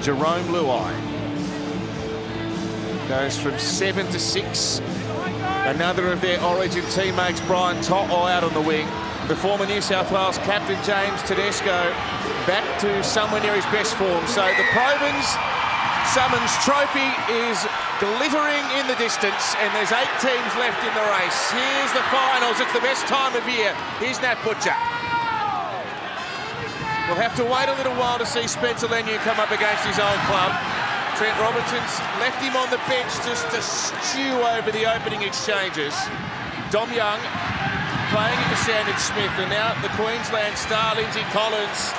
Jerome Luai. Goes from 7 to 6. Another of their Origin teammates, Brian To'o, out on the wing. The former New South Wales captain, James Tedesco, back to somewhere near his best form. So the Probans Summons Trophy is glittering in the distance, and there's 8 teams left in the race. Here's the finals. It's the best time of year. Here's Nat Butcher. We'll have to wait a little while to see Spencer Leniu come up against his old club. Trent Robertson's left him on the bench just to stew over the opening exchanges. Dom Young playing into Sandon Smith, and now the Queensland star, Lindsay Collins.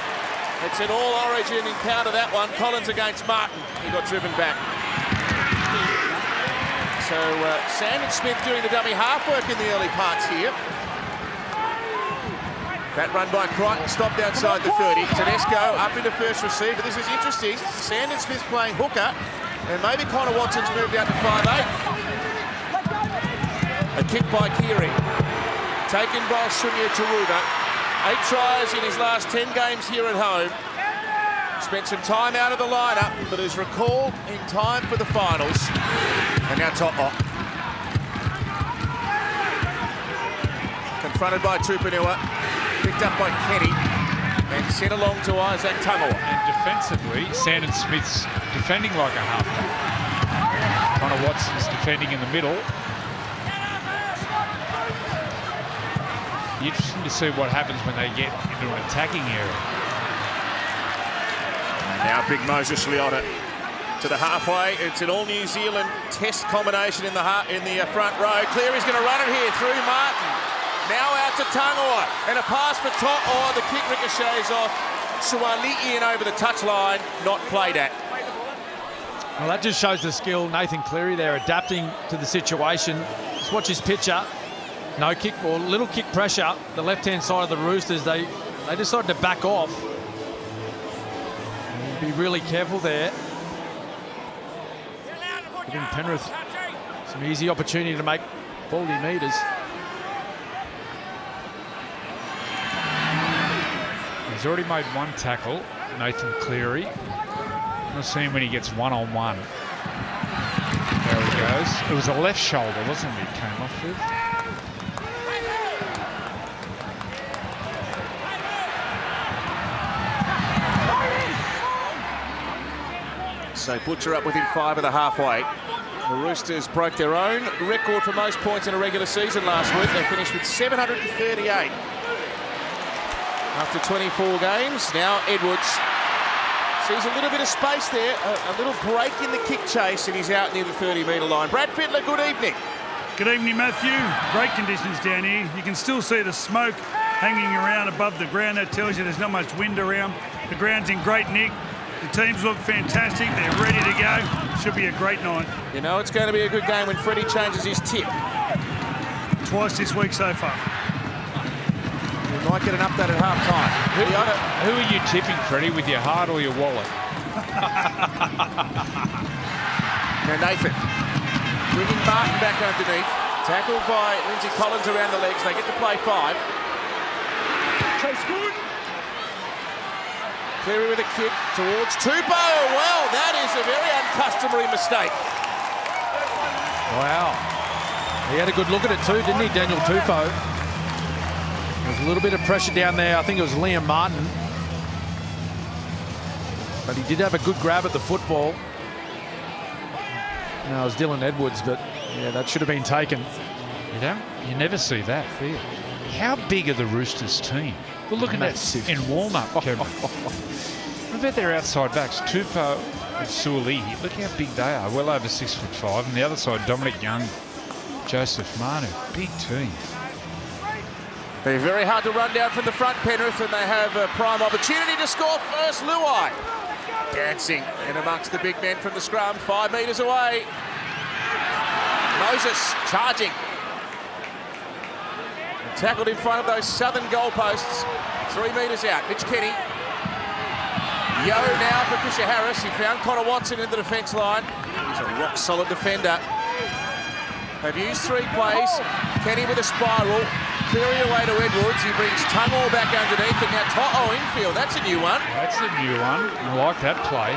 It's an all-Origin encounter, that one. Collins against Martin. He got driven back. So Sandon Smith doing the dummy half work in the early parts here. That run by Crichton stopped outside the 30. Tedesco up into first receiver. This is interesting. Sandon Smith playing hooker, and maybe Connor Watson's moved out to 5'8". A kick by Keary. Taken by Sunya Taruga. 8 tries in his last 10 games here at home. Spent some time out of the lineup, but is recalled in time for the finals. And now To'o. Confronted by Tupanua. Picked up by Kenny. And sent along to Isaac Tungawa. And defensively, Sandon Smith's defending like a halfback. Connor Watson's defending in the middle. Interesting to see what happens when they get into an attacking area. And now big Moses Leota to the halfway. It's an all New Zealand test combination in the front row. Cleary's going to run it here through Martin. Now out to Tangawa, and a pass for To'o. The kick ricochets off Suali'i and over the touchline, not played at. Well, that just shows the skill. Nathan Cleary there adapting to the situation. Just watch his picture. No kick or little kick pressure. The left-hand side of the Roosters, they decided to back off. Be really careful there. Giving Penrith some easy opportunity to make 40 metres. He's already made 1 tackle, Nathan Cleary. We'll see him when he gets one-on-one. There he goes. It was a left shoulder, wasn't it, he came off with? So Butcher up within 5 of the halfway. The Roosters broke their own record for most points in a regular season last week. They finished with 738. After 24 games, now Edwards sees a little bit of space there, a little break in the kick chase, and he's out near the 30-metre line. Brad Fittler, good evening. Good evening, Matthew. Great conditions down here. You can still see the smoke hanging around above the ground. That tells you there's not much wind around. The ground's in great nick. The teams look fantastic. They're ready to go. Should be a great night. You know it's going to be a good game when Freddie changes his tip. Twice this week so far. We might get an update at half-time. Who are you tipping, Freddie, with your heart or your wallet? Now Nathan, bringing Martin back underneath. Tackled by Lindsay Collins around the legs. They get to play 5. Cleary with a kick towards Tupou. Well, that is a very uncustomary mistake. Wow. He had a good look at it too, didn't he, Daniel Tupou? There was a little bit of pressure down there. I think it was Liam Martin. But he did have a good grab at the football. No, it was Dylan Edwards, but yeah, that should have been taken. You never see that, do you? How big are the Roosters team? We're looking at in warm-up, Cameron. What about their outside backs? Tupou and Suali'i. Look how big they are. Well over 6'5". And the other side, Dominic Young, Joseph Manu. Big team. They're very hard to run down from the front, Penrith, and they have a prime opportunity to score first. Luai dancing in amongst the big men from the scrum, 5 metres away. Moses charging. Tackled in front of those southern goalposts. 3 metres out. Mitch Kenny. Yo now for Fisher Harris. He found Connor Watson in the defence line. He's a rock-solid defender. They've used 3 plays. Kenny with a spiral. Cleary away to Edwards. He brings Tungawa back underneath, and now To'o infield. That's a new one. That's a new one. I like that play.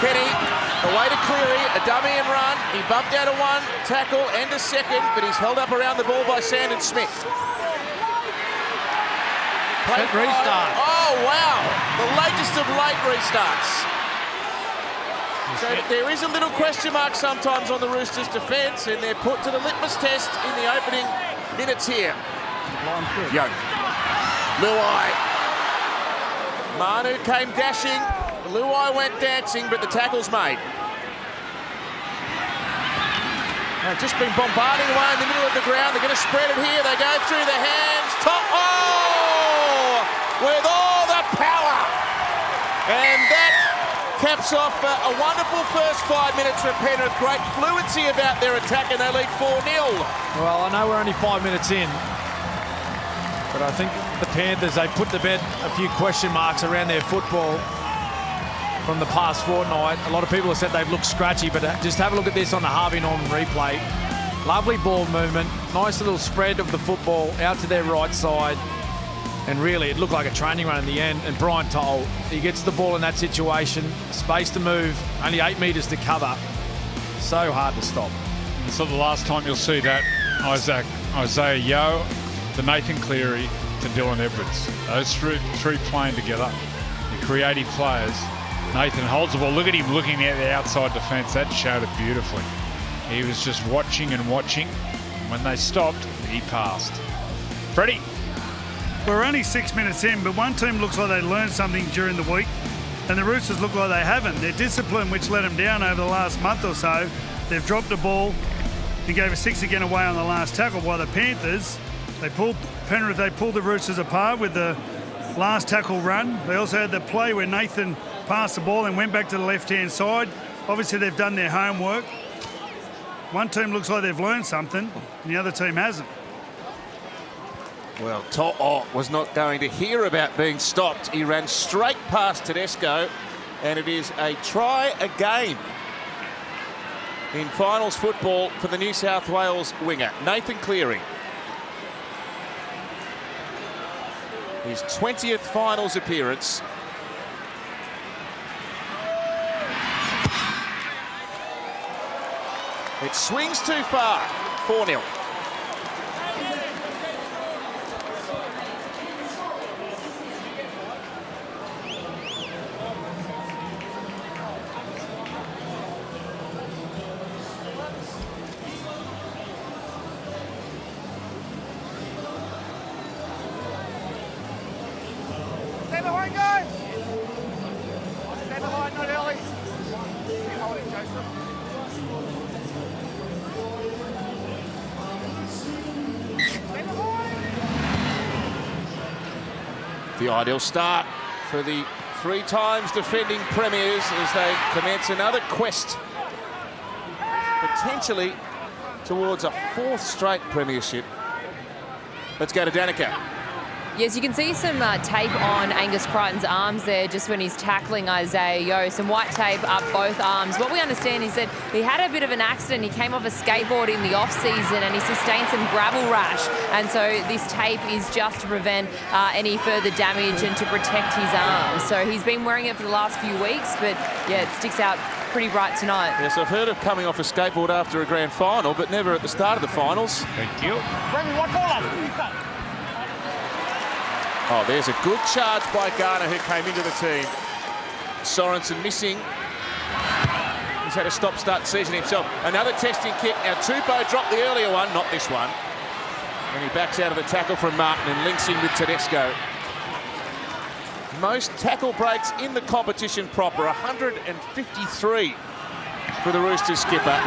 Kenny, away to Cleary, a dummy and run. He bumped out of one tackle and a second, but he's held up around the ball by Sandon Smith. Set restart. Oh, wow. The latest of late restarts. So there is a little question mark sometimes on the Roosters' defence, and they're put to the litmus test in the opening minutes here. Young. Luai. Manu came dashing. Luai went dancing, but the tackle's made. They've just been bombarding away in the middle of the ground. They're going to spread it here. They go through the hands. With all the power. And that caps off a wonderful first 5 minutes for Penrith. Great fluency about their attack, and they lead 4-0. Well, I know we're only 5 minutes in, but I think the Panthers, they put to bed a few question marks around their football from the past fortnight. A lot of people have said they've looked scratchy, but just have a look at this on the Harvey Norman replay. Lovely ball movement, nice little spread of the football out to their right side. And really, it looked like a training run in the end. And Brian Toll, he gets the ball in that situation, space to move, only 8 metres to cover. So hard to stop. It's not the last time you'll see that. Isaiah Yeo to Nathan Cleary to Dylan Edwards. Those three playing together. The creative players. Nathan holds the ball. Look at him looking at the outside defence. That showed it beautifully. He was just watching and watching. When they stopped, he passed. Freddie. We're only 6 minutes in, but one team looks like they learned something during the week, and the Roosters look like they haven't. Their discipline, which let them down over the last month or so, they've dropped the ball and gave a 6 again away on the last tackle, while the Panthers, they pulled the Roosters apart with the last tackle run. They also had the play where Nathan passed the ball and went back to the left-hand side. Obviously, they've done their homework. One team looks like they've learned something, and the other team hasn't. Well, To'o was not going to hear about being stopped. He ran straight past Tedesco, and it is a try again in finals football for the New South Wales winger, Nathan Cleary. His 20th finals appearance. It swings too far, 4-0. Stay behind, guys! Stay behind, not early. Keep holding, Joseph. Stay behind! The ideal start for the 3 times defending premiers as they commence another quest, potentially towards a 4th straight premiership. Let's go to Danica. Yes, you can see some tape on Angus Crichton's arms there just when he's tackling Isaiah Yeo. Some white tape up both arms. What we understand is that he had a bit of an accident. He came off a skateboard in the off-season and he sustained some gravel rash. And so this tape is just to prevent any further damage and to protect his arms. So he's been wearing it for the last few weeks, but yeah, it sticks out pretty bright tonight. Yes, I've heard of coming off a skateboard after a grand final, but never at the start of the finals. Thank you. Remy, what ball? Oh, there's a good charge by Garner, who came into the team. Sorensen missing. He's had a stop-start season himself. Another testing kick. Now, Tupou dropped the earlier one, not this one. And he backs out of the tackle from Martin and links in with Tedesco. Most tackle breaks in the competition proper, 153 for the Roosters skipper.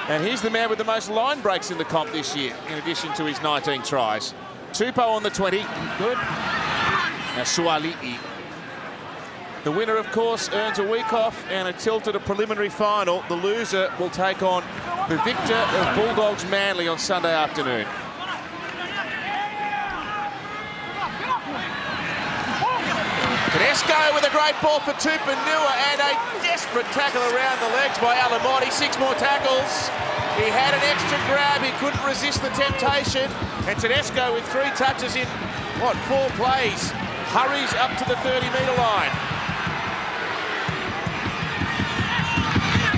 And he's the man with the most line breaks in the comp this year, in addition to his 19 tries. Tupou on the 20. Good. Now Suali'i. The winner, of course, earns a week off and a tilt at a preliminary final. The loser will take on the victor of Bulldogs Manly on Sunday afternoon. Tedesco with a great ball for Tupanua and a desperate tackle around the legs by Alamotti. 6 more tackles. He had an extra grab. He couldn't resist the temptation. And Tedesco with 3 touches in, 4 plays, hurries up to the 30-metre line.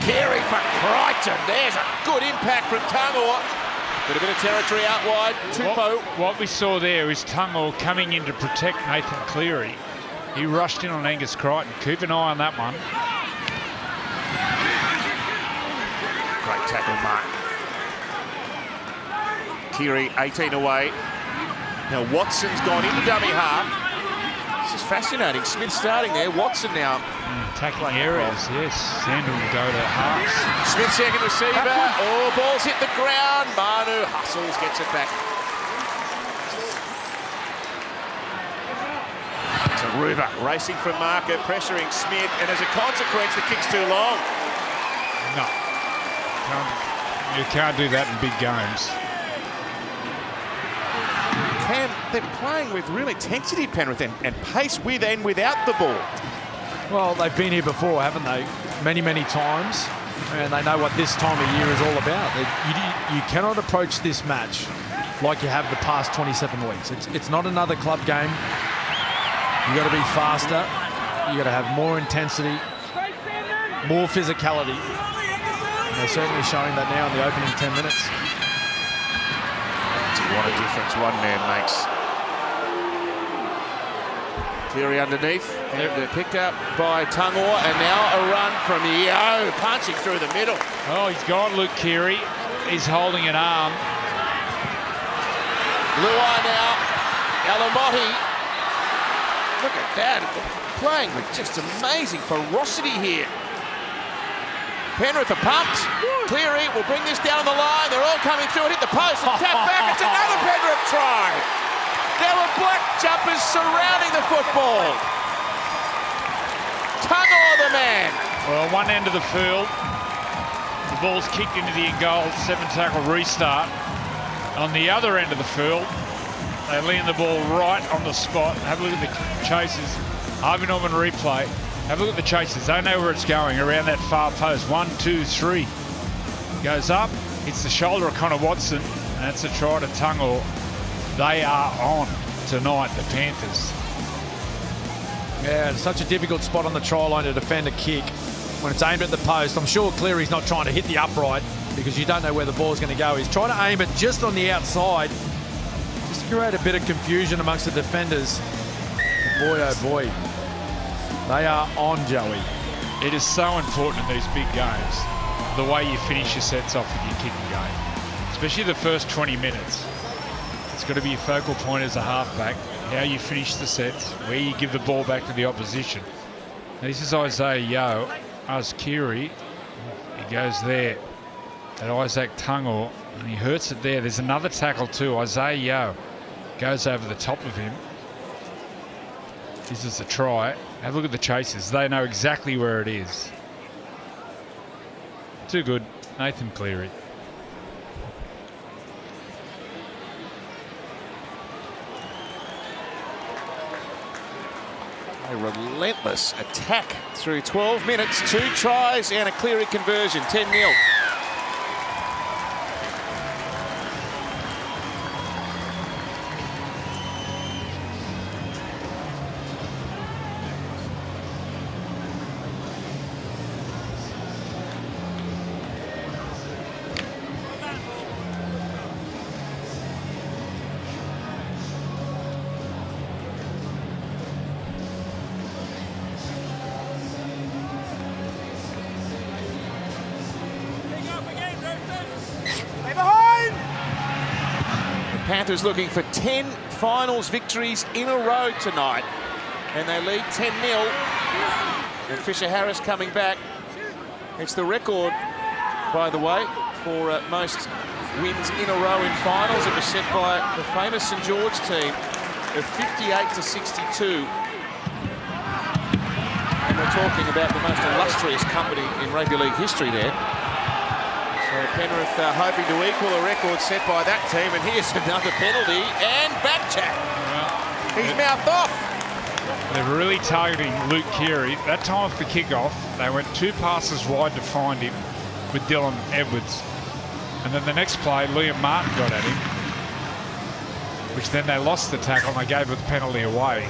Keary for Crichton. There's a good impact from Tungor. Got a bit of territory out wide. Tupou. What we saw there is Tungor coming in to protect Nathan Cleary. He rushed in on Angus Crichton. Keep an eye on that one. Great tackle, Mark. Keary 18 away. Now Watson's gone into dummy half. This is fascinating. Smith starting there. Watson now. Tackling areas, yes. Sandel will go to halves. Smith second receiver. Oh, ball's hit the ground. Manu hustles, gets it back. To Ruver, racing from marker, pressuring Smith, and as a consequence, the kick's too long. No. You can't do that in big games. They're playing with real intensity, Penrith, and pace with and without the ball. Well, they've been here before, haven't they? Many, many times. And they know what this time of year is all about. You cannot approach this match like you have the past 27 weeks. It's not another club game. You've got to be faster. You've got to have more intensity, more physicality. And they're certainly showing that now in the opening 10 minutes. What a difference one man makes. Cleary underneath, and they're picked up by Tungor, and now a run from Yeo, punching through the middle. Oh, he's got Luke Keary. He's holding an arm. Luai now, Alamotti. Look at that, playing with just amazing ferocity here. Penrith are pumped. Cleary will bring this down on the line. They're all coming through and hit the post and tap back. It's another Penrith try. There were black jumpers surrounding the football. Tungor the man. Well, one end of the field, the ball's kicked into the in-goal, 7-tackle restart. On the other end of the field, they land the ball right on the spot. Have a look at the chases. Harvey Norman replay. Have a look at the chases. They know where it's going, around that far post. 1, 2, 3. Goes up, hits the shoulder of Connor Watson. And that's a try to Tungor. They are on tonight, the Panthers. Yeah, it's such a difficult spot on the try line to defend a kick when it's aimed at the post. I'm sure Cleary's not trying to hit the upright because you don't know where the ball's going to go. He's trying to aim it just on the outside, just to create a bit of confusion amongst the defenders. Boy, oh boy. They are on, Joey. It is so important in these big games, the way you finish your sets off with your kicking game, especially the first 20 minutes. It's got to be your focal point as a halfback, how you finish the sets, where you give the ball back to the opposition. Now, this is Isaiah Yeo, as Keary. He goes there at Isaac Tungor, and he hurts it there. There's another tackle too. Isaiah Yeo goes over the top of him. This is a try. Have a look at the chases. They know exactly where it is. Too good. Nathan Cleary. A relentless attack through 12 minutes. 2 tries and a Cleary conversion. 10-0. Panthers looking for 10 finals victories in a row tonight, and they lead 10-0. And Fisher Harris coming back. It's the record, by the way, for most wins in a row in finals. It was set by the famous St George team of 58-62. And we're talking about the most illustrious company in rugby league history there. So Penrith hoping to equal a record set by that team, and here's another penalty and back check. Well, he's mouthed off. They're really targeting Luke Keary. That time for kickoff, they went 2 passes wide to find him with Dylan Edwards. And then the next play, Liam Martin got at him, which then they lost the tackle and they gave the penalty away.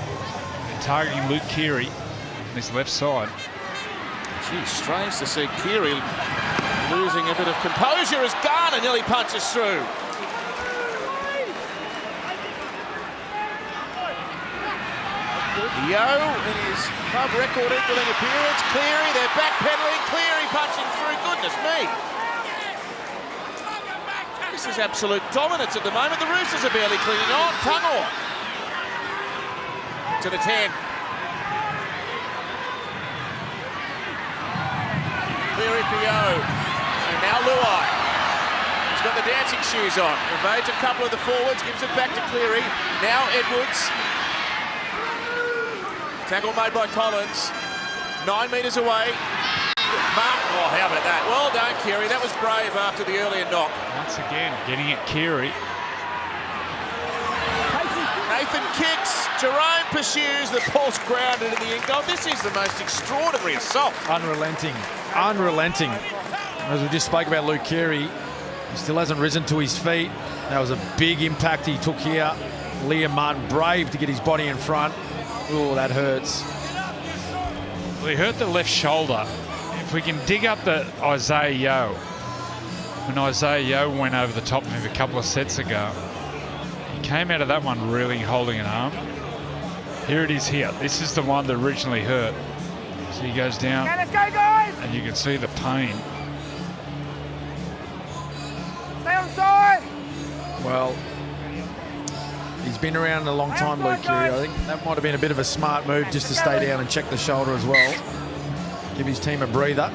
They're targeting Luke Keary on his left side. Gee, strange to see Keary losing a bit of composure as Garner nearly punches through. Yo in his club record equaling appearance. Cleary, they're backpedaling. Cleary punching through. Goodness me. This is absolute dominance at the moment. The Roosters are barely clinging on. Tungor to the 10. Cleary for Yo. And now Luai. He's got the dancing shoes on. Evades a couple of the forwards, gives it back to Cleary. Now Edwards. Tackle made by Collins. 9 metres away. Mark, oh, how about that? Well done, Keary. That was brave after the earlier knock. Once again, getting at Keary. Nathan kicks. Jerome pursues. The ball's grounded in the end goal. This is the most extraordinary assault. Unrelenting. Unrelenting. As we just spoke about Luke Keary, he still hasn't risen to his feet. That was a big impact he took here. Liam Martin brave to get his body in front. Oh, that hurts. Well, he hurt the left shoulder. If we can dig up the Isaiah Yo, when Isaiah Yo went over the top of him a couple of sets ago, he came out of that one really holding an arm. Here it is here. This is the one that originally hurt. So he goes down, Okay, let's go, guys. and you can see the pain. Stay on side. Well, he's been around a long time, Luke Keary. I think that might have been a bit of a smart move just to stay down and check the shoulder as well. Give his team a breather.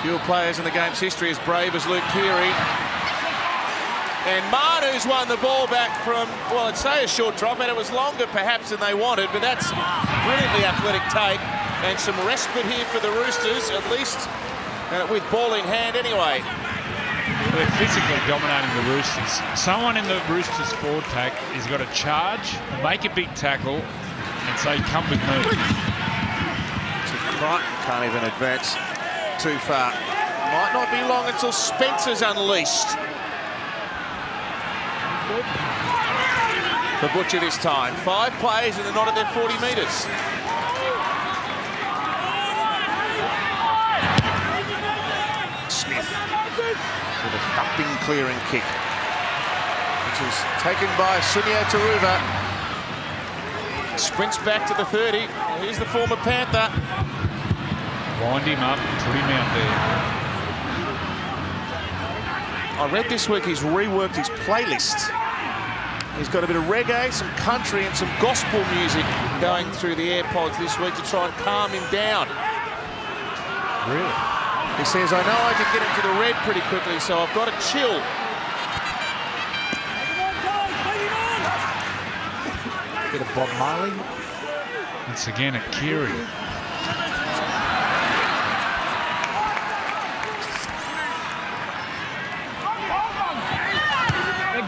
Few players in the game's history as brave as Luke Keary. And Manu's won the ball back from, well, I'd say a short drop, and it was longer perhaps than they wanted, but that's brilliantly athletic tape and some respite here for the Roosters, at least with ball in hand anyway. They're physically dominating the Roosters. Someone in the Roosters forward pack has got to charge, make a big tackle, and say, come with me. Crichton can't even advance too far. Might not be long until Spencer's unleashed. For Butcher this time. 5 plays and they're not at their 40 metres. Smith with a thumping clearing kick, which is taken by Sunio Taruva. Sprints back to the 30. Well, here's the former Panther. Wind him up, put him out there. I read this week he's reworked his playlist. He's got a bit of reggae, some country and some gospel music going through the AirPods this week to try and calm him down. Really? He says, I know I can get into the red pretty quickly, so I've got to chill. Bit of Bob Marley. Once again at Keary.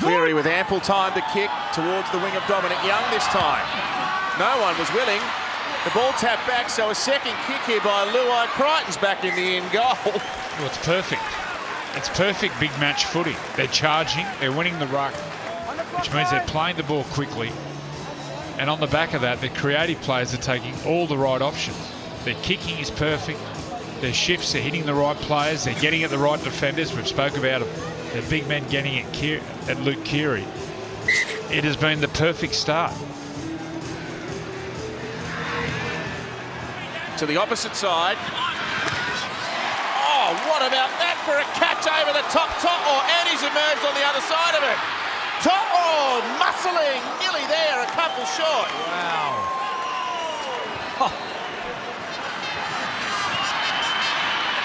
Cleary with ample time to kick towards the wing of Dominic Young this time. No one was willing. The ball tapped back, so a second kick here by Luai. Crichton's back in the end goal. Well, it's perfect. It's perfect big match footy. They're charging, they're winning the ruck, which means they're playing the ball quickly. And on the back of that, the creative players are taking all the right options. Their kicking is perfect. Their shifts are hitting the right players. They're getting at the right defenders. We've spoke about the big men getting at Luke Keary. It has been the perfect start. To the opposite side. Oh, what about that for a catch over the top? And he's emerged on the other side of it. Muscling, nearly there, a couple short. Wow.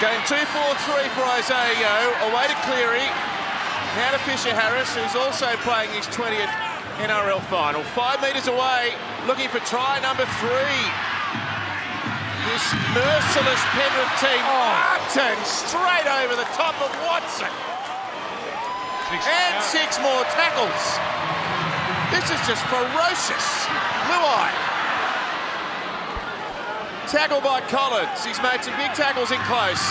Going 2-4-3 for Isaiah Yo. Away to Cleary. Now to Fisher Harris, who's also playing his 20th NRL final. 5 metres away, looking for try number 3. This merciless Penrith team marked and straight over the top of Watson. And 6 more tackles. This is just ferocious. Luai. Tackle by Collins. He's made some big tackles in close.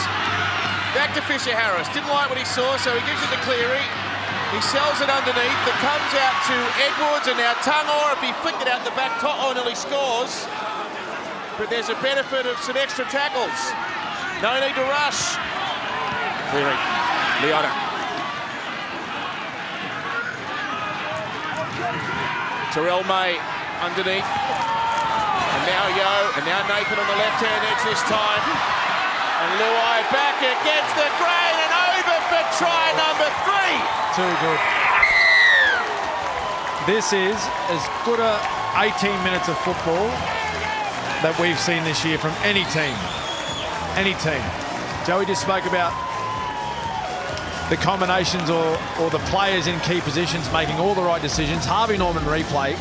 Back to Fisher Harris. Didn't like what he saw, so he gives it to Cleary. He sells it underneath. It comes out to Edwards, and now Tungor. If he flicked it out the back, To'o nearly scores. but there's a benefit of some extra tackles. No need to rush. Cleary, Leota. Terrell May underneath. And now Yo, and now Nathan on the left-hand edge this time. And Luai back against the grain and over for try number 3. Too good. This is as good a 18 minutes of football that we've seen this year from any team. Any team. Joey just spoke about the combinations or the players in key positions making all the right decisions. Harvey Norman replay.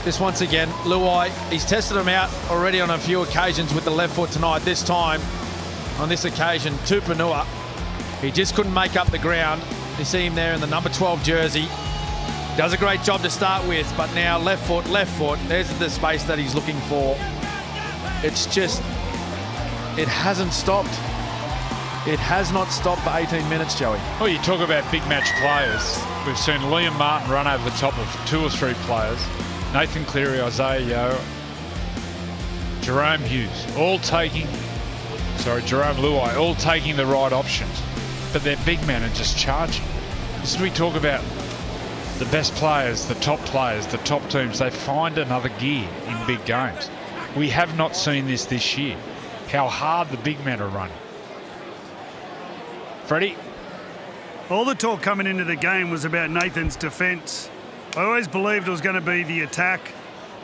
Just once again, Luai, he's tested him out already on a few occasions with the left foot tonight. This time, on this occasion, Tupanua, he just couldn't make up the ground. You see him there in the number 12 jersey. Does a great job to start with, but now left foot, there's the space that he's looking for. It's just, it hasn't stopped. It has not stopped for 18 minutes, Joey. Well, you talk about big match players. We've seen Liam Martin run over the top of 2 or 3 players. Nathan Cleary, Isaiah Yo, Jerome Luai, all taking the right options. But their big men are just charging. As we talk about the best players, the top teams, they find another gear in big games. We have not seen this year, how hard the big men are running. Freddie? All the talk coming into the game was about Nathan's defence. I always believed it was going to be the attack.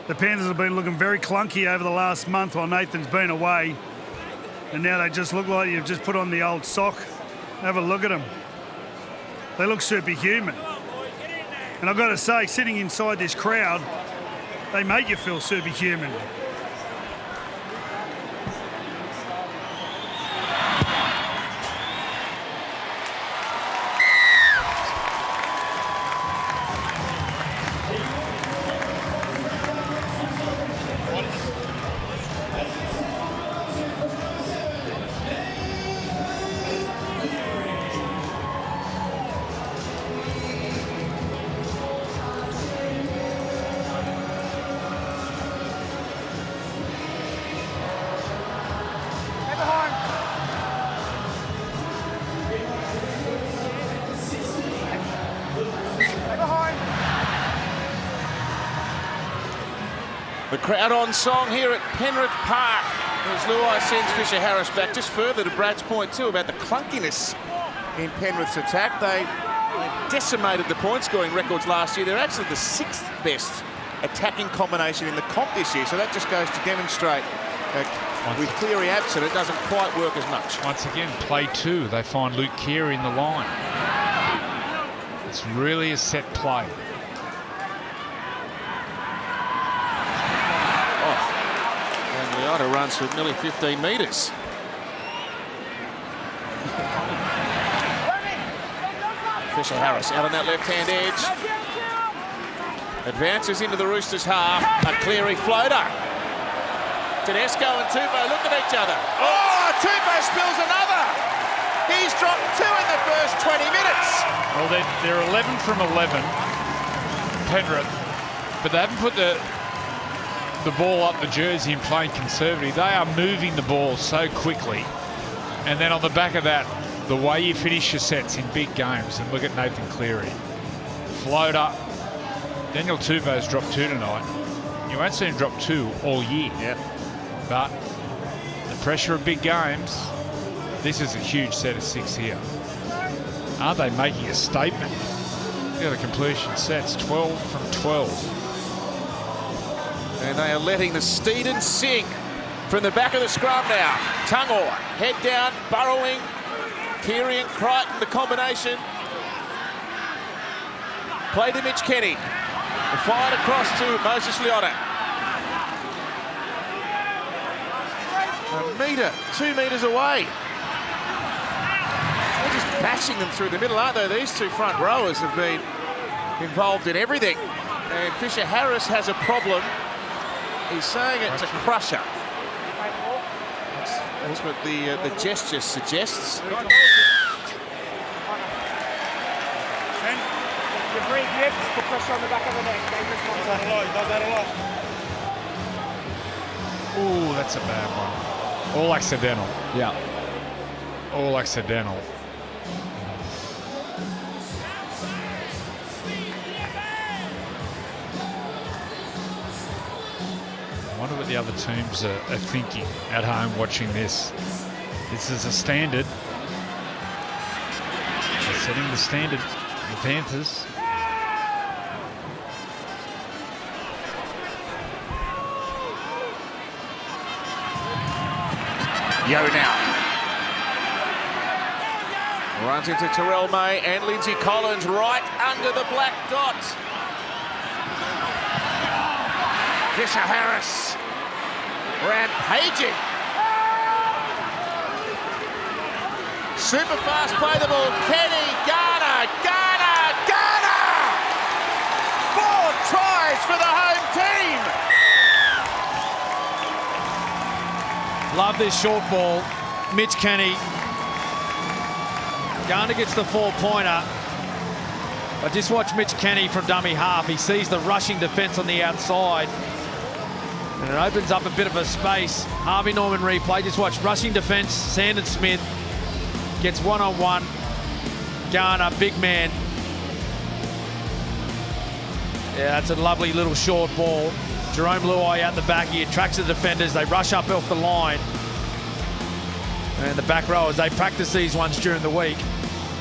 The Panthers have been looking very clunky over the last month while Nathan's been away. And now they just look like you've just put on the old sock. Have a look at them. They look superhuman. And I've got to say, sitting inside this crowd, they make you feel superhuman. The crowd on song here at Penrith Park as Luai sends Fisher Harris back. Just further to Brad's point too about the clunkiness in Penrith's attack. They decimated the point scoring records last year. They're actually the 6th best attacking combination in the comp this year. So that just goes to demonstrate that with Cleary absent, it doesn't quite work as much. Once again, play 2. They find Luke Keary in the line. It's really a set play. Leota runs for nearly 15 metres. Fisher Harris out on that left-hand edge. Advances into the Roosters half. A Cleary floater. Tedesco and Tupou look at each other. Oh, Tupou spills another. He's dropped 2 in the first 20 minutes. Well, they're 11 from 11, Penrith, but they haven't put the ball up the jersey and playing conservative. They are moving the ball so quickly. And then on the back of that, the way you finish your sets in big games, and look at Nathan Cleary. Floater. Daniel Tupou's dropped 2 tonight. You won't see him drop 2 all year. Yep. But the pressure of big games, this is a huge set of 6 here. Aren't they making a statement? Look at the completion sets, 12 from 12. And they are letting the Steedens sing from the back of the scrum now. Tungor, head down, burrowing. Keary and Crichton, the combination. Play to Mitch Kenny. Fired across to Moses Leota. 1 metre, 2 metres away. They're just bashing them through the middle, aren't they? These 2 front rowers have been involved in everything. And Fisher Harris has a problem. He's saying it's a crusher. That's what the gesture suggests. You breathe lift, put pressure on the back of the neck. He does that a lot. Ooh, that's a bad one. All accidental. Yeah. All accidental. I wonder what the other teams are thinking at home watching this. This is a standard. They're setting the standard. The Panthers. Yo now. Runs into Terrell May and Lindsay Collins right under the black dot. Fisher Harris rampaging. Super fast play the ball. Kenny Garner. 4 tries for the home team. Love this short ball. Mitch Kenny. Garner gets the 4-pointer. But just watch Mitch Kenny from dummy half. He sees the rushing defence on the outside. And it opens up a bit of a space. Harvey Norman replay. Just watch rushing defence. Sandon Smith gets one-on-one. Garner, big man. Yeah, that's a lovely little short ball. Jerome Luai out the back. He attracts the defenders. They rush up off the line. And the back rowers, they practice these ones during the week.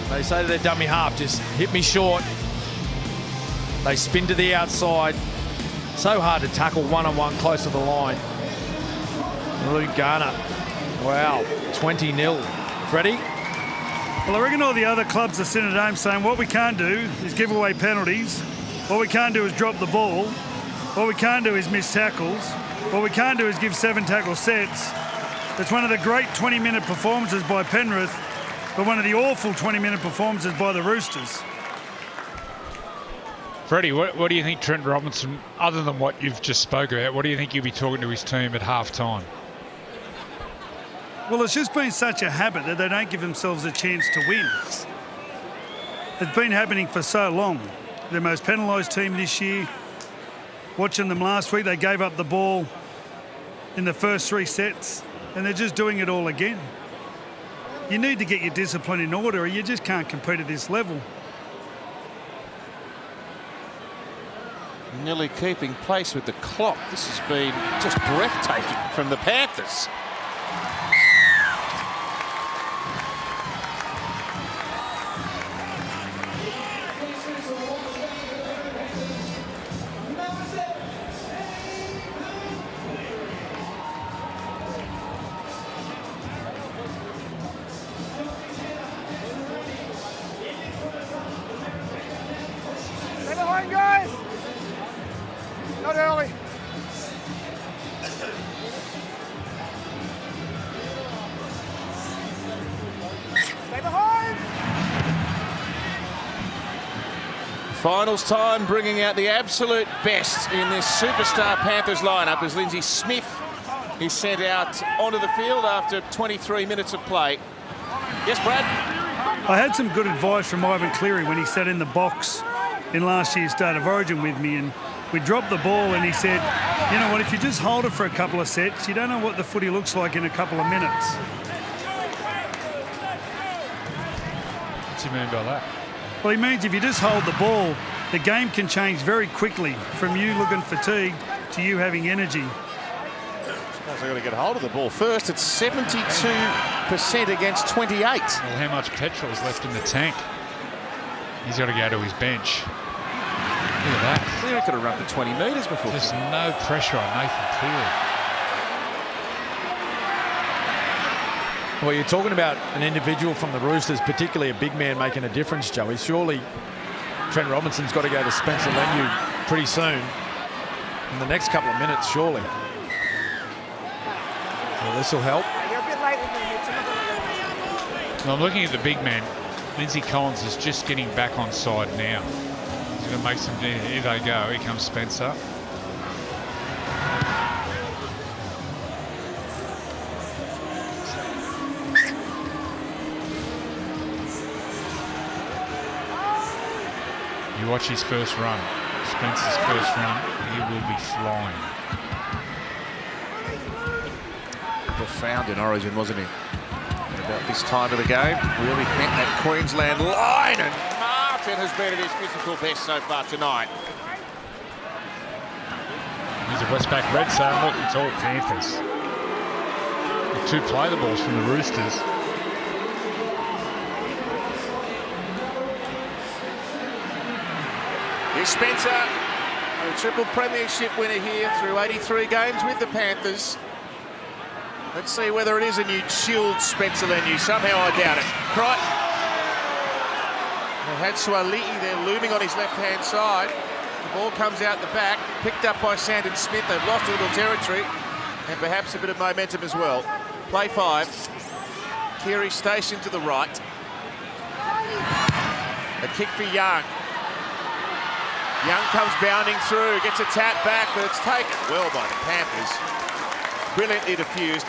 They say to their dummy half, just hit me short. They spin to the outside. So hard to tackle one-on-one close to the line. Luke Garner. Wow, 20-0. Freddie? Well, I reckon all the other clubs are sitting at home saying what we can't do is give away penalties. What we can't do is drop the ball. What we can't do is miss tackles. What we can't do is give 7 tackle sets. It's one of the great 20-minute performances by Penrith, but one of the awful 20-minute performances by the Roosters. Freddie, what do you think Trent Robinson, other than what you've just spoke about, what do you think he'll be talking to his team at half-time? Well, it's just been such a habit that they don't give themselves a chance to win. It's been happening for so long. The most penalised team this year. Watching them last week, they gave up the ball in the first 3 sets, and they're just doing it all again. You need to get your discipline in order, or you just can't compete at this level. Nearly keeping pace with the clock. This has been just breathtaking from the Panthers. Stay behind, guys. Not early. Stay behind. Finals time, bringing out the absolute best in this superstar Panthers lineup as Lindsay Smith is sent out onto the field after 23 minutes of play. Yes, Brad? I had some good advice from Ivan Cleary when he sat in the box in last year's Start of Origin with me, and we dropped the ball and he said, you know what, if you just hold it for a couple of sets, you don't know what the footy looks like in a couple of minutes. What's he mean by that? Well, he means if you just hold the ball, the game can change very quickly from you looking fatigued to you having energy. They've got to get hold of the ball first. It's 72% against 28. Well, how much petrol is left in the tank? He's got to go to his bench. Look at that. Cleary could have run for 20 metres before. Just no pressure on Nathan Cleary. Well, you're talking about an individual from the Roosters, particularly a big man making a difference, Joey. Surely Trent Robinson's got to go to Spencer Leniu pretty soon. In the next couple of minutes, surely. Well, this will help. You're a bit late with me. Well, I'm looking at the big man. Lindsay Collins is just getting back on side now. He's going to make some... Here they go. Here comes Spencer. You watch his first run. Spencer's first run. He will be flying. profound in Origin, wasn't he? And about this time of the game, really bent that Queensland line, and Martin has been at his physical best so far tonight. He's a Westpac Red, so I'm looking toward Panthers. The two play the balls from the Roosters. Here's Spencer, a triple premiership winner here through 83 games with the Panthers. Let's see whether it is a new chilled Spencer Leniu. Somehow I doubt it. Crichton. They had Suaalii there looming on his left-hand side. The ball comes out the back, picked up by Sandon Smith. They've lost a little territory and perhaps a bit of momentum as well. Play 5. Keary stationed to the right. A kick for Young. Young comes bounding through, gets a tap back, but it's taken well by the Panthers. Brilliantly diffused.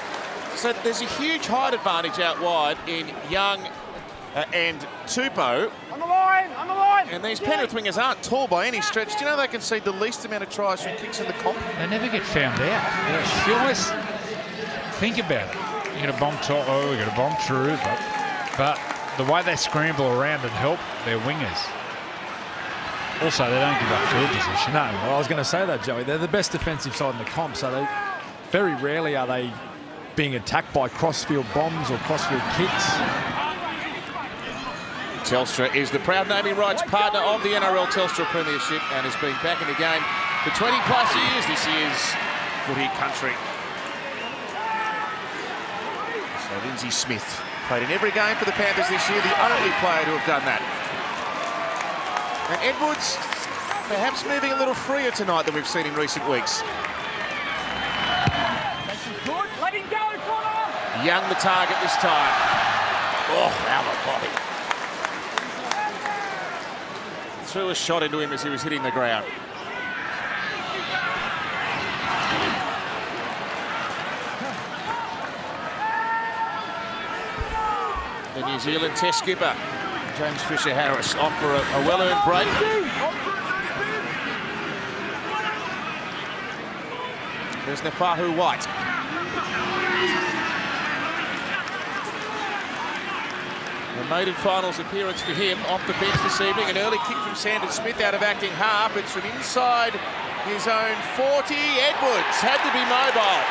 So there's a huge height advantage out wide in Young and Tupou. On the line, on the line. And these Penrith wingers aren't tall by any stretch. Do you know they concede the least amount of tries from kicks in the comp? They never get found out. You always think about it. You're going to bomb top, you're going to bomb through, but the way they scramble around and help their wingers. Also, they don't give up field position. No, well, I was going to say that, Joey. They're the best defensive side in the comp, so they very rarely are they being attacked by crossfield bombs or crossfield kicks. Telstra is the proud naming rights partner of the NRL Telstra Premiership and has been back in the game for 20 plus years. This is footy country. So Lindsay Smith played in every game for the Panthers this year, the only player to have done that. And Edwards perhaps moving a little freer tonight than we've seen in recent weeks. Good. Let him go, Connor. Young the target this time. Oh, Albert Bobby. Threw a shot into him as he was hitting the ground. The New Zealand Test skipper, James Fisher-Harris, off for a well-earned break. There's Nafahu White. A maiden finals appearance for him off the bench this evening. An early kick from Sandon Smith out of acting half. It's from inside his own 40. Edwards had to be mobile.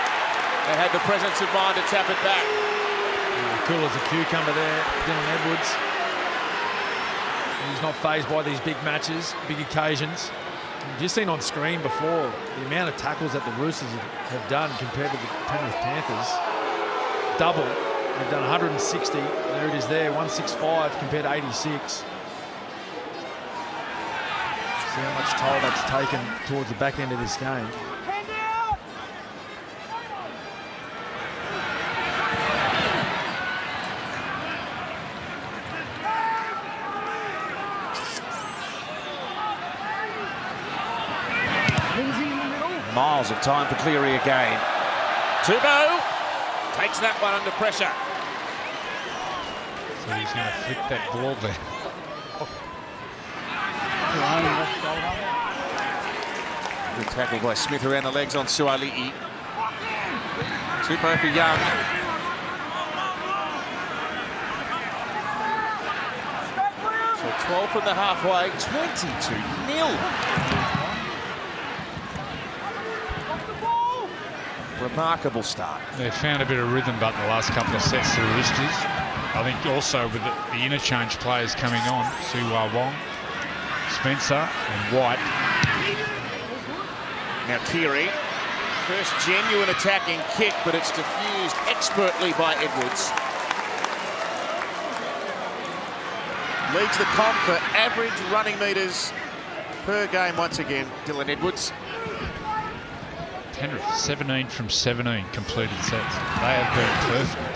They had the presence of mind to tap it back. Cool as a cucumber there, Dylan Edwards. He's not fazed by these big matches, big occasions. You've just seen on screen before the amount of tackles that the Roosters have done compared to the Penrith Panthers. Double. They've done 160. There it is there, 165 compared to 86. See how much toll that's taken towards the back end of this game. Miles of time for Cleary again. Tupou takes that one under pressure. So he's going to flip that ball there. Good tackle by Smith around the legs on Suaalii. Tupou for Young. So 12 from the halfway, 22-0. Remarkable start. They found a bit of rhythm, but in the last couple of sets, the Roosters. I think also with the interchange players coming on, Siwa Wong, Spencer and White. Now Keary, first genuine attacking kick, but it's diffused expertly by Edwards. Leads the comp for average running metres per game once again, Dylan Edwards. Penrith, 17 from 17 completed sets. They have been perfect.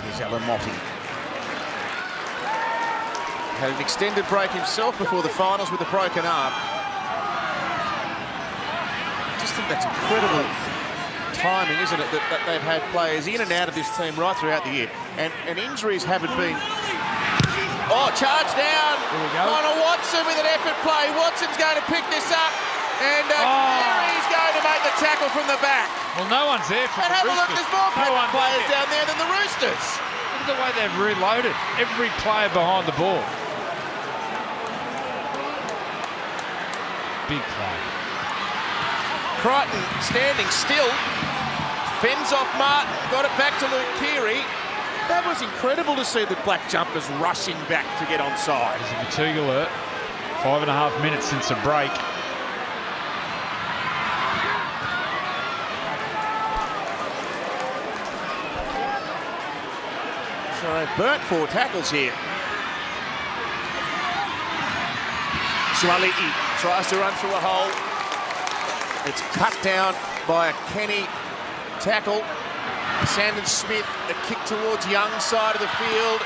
Here's Alan Motti. Had an extended break himself before the finals with a broken arm. I just think that's incredible timing, isn't it, that they've had players in and out of this team right throughout the year, and injuries haven't been Oh, charge down. Here we go. Connor Watson with an effort play. Watson's going to pick this up. And Cleary's going to make the tackle from the back. Well, no one's there for And the have a look, Roosters. there's more No one players there. down there than the Roosters. Look at the way they've reloaded. Every player behind the ball. Big play. Crichton standing still. Fends off Martin. Got it back to Luke Keary. That was incredible to see the black jumpers rushing back to get onside. There's a fatigue alert. 5.5 minutes since a break. So they've burnt 4 tackles here. Suali'i tries to run through a hole. It's cut down by a Kenny tackle. Sandon Smith, a kick towards Young's side of the field.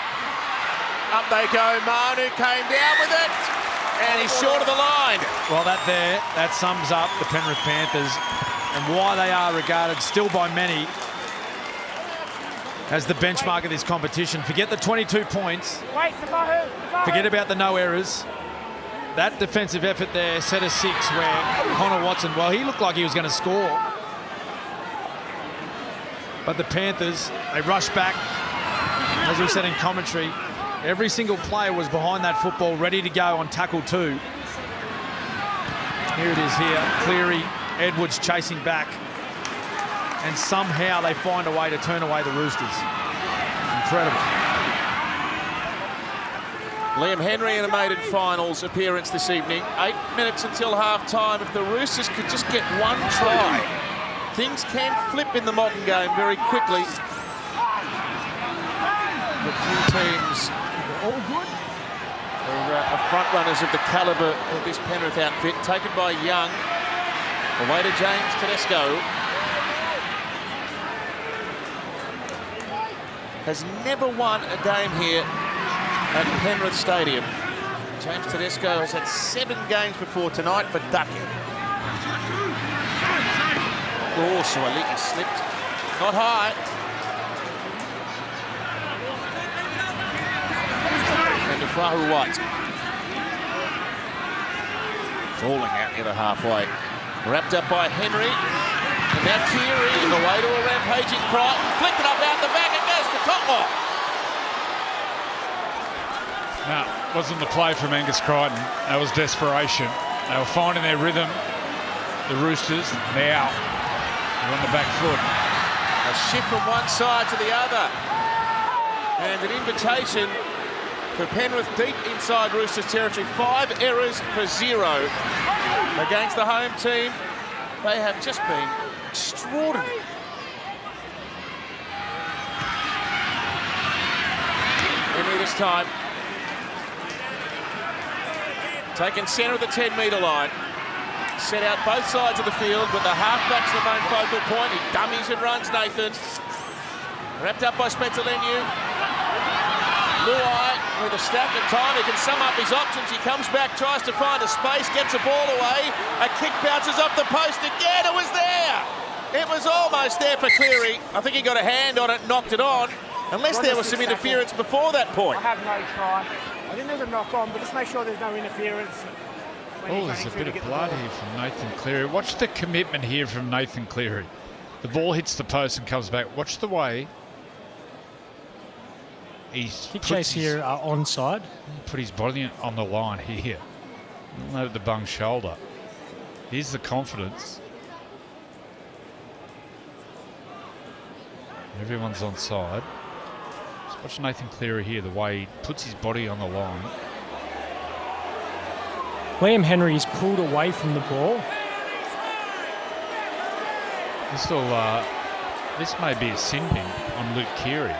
Up they go. Manu came down with it. And he's short of the line. Well, that sums up the Penrith Panthers and why they are regarded still by many as the benchmark of this competition. Forget the 22 points. Forget about the no errors. That defensive effort there set a 6 where Connor Watson, well, he looked like he was going to score. But the Panthers, they rushed back. As we said in commentary, every single player was behind that football, ready to go on tackle 2. Here it is here. Cleary, Edwards chasing back. And somehow they find a way to turn away the Roosters. Incredible. Liam Henry in a maiden finals appearance this evening. 8 minutes until half-time. If the Roosters could just get one try, things can flip in the modern game very quickly. The few teams are front runners of the calibre of this Penrith outfit. Taken by Young. Away to James Tedesco. Has never won a game here at Penrith Stadium. James Tedesco has had 7 games before tonight for ducking. Oh, Suali'i slipped. Not high. And to Fahu White. Falling out near the halfway. Wrapped up by Henry. And now Keary away to a rampaging Crichton. Flicked it up out the back. It goes to Tottenham. No, wasn't the play from Angus Crichton. That was desperation. They were finding their rhythm, the Roosters. Now, they're on the back foot. A shift from one side to the other. And an invitation for Penrith deep inside Roosters territory. 5 errors for 0 against the home team. They have just been extraordinary. Henry this time. Taken centre of the 10-metre line. Set out both sides of the field, but the halfback's the main focal point. He dummies and runs Nathan. Wrapped up by Spencer Leniu. Luai with a stack of time. He can sum up his options. He comes back, tries to find a space, gets a ball away. A kick bounces off the post again. It was there. It was almost there for Cleary. I think he got a hand on it, knocked it on. Unless there was some interference before that point. I have no try. I think there's a knock on, but just make sure there's no interference. Oh, there's a bit of blood here from Nathan Cleary. Watch the commitment here from Nathan Cleary. The ball hits the post and comes back. Watch the way he's Kick chase here onside. Put his body on the line here. Not at the bung shoulder. Here's the confidence. Everyone's on side. Just watch Nathan Cleary here, the way he puts his body on the line. Liam Henry's pulled away from the ball. This may be a sin bin on Luke Keary.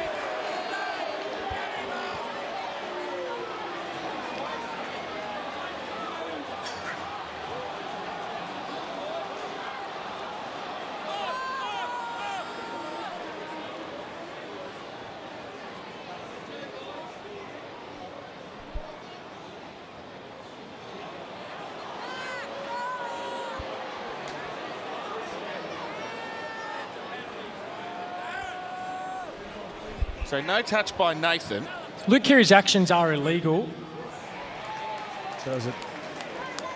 So no touch by Nathan. Luke Keary's actions are illegal. So is it?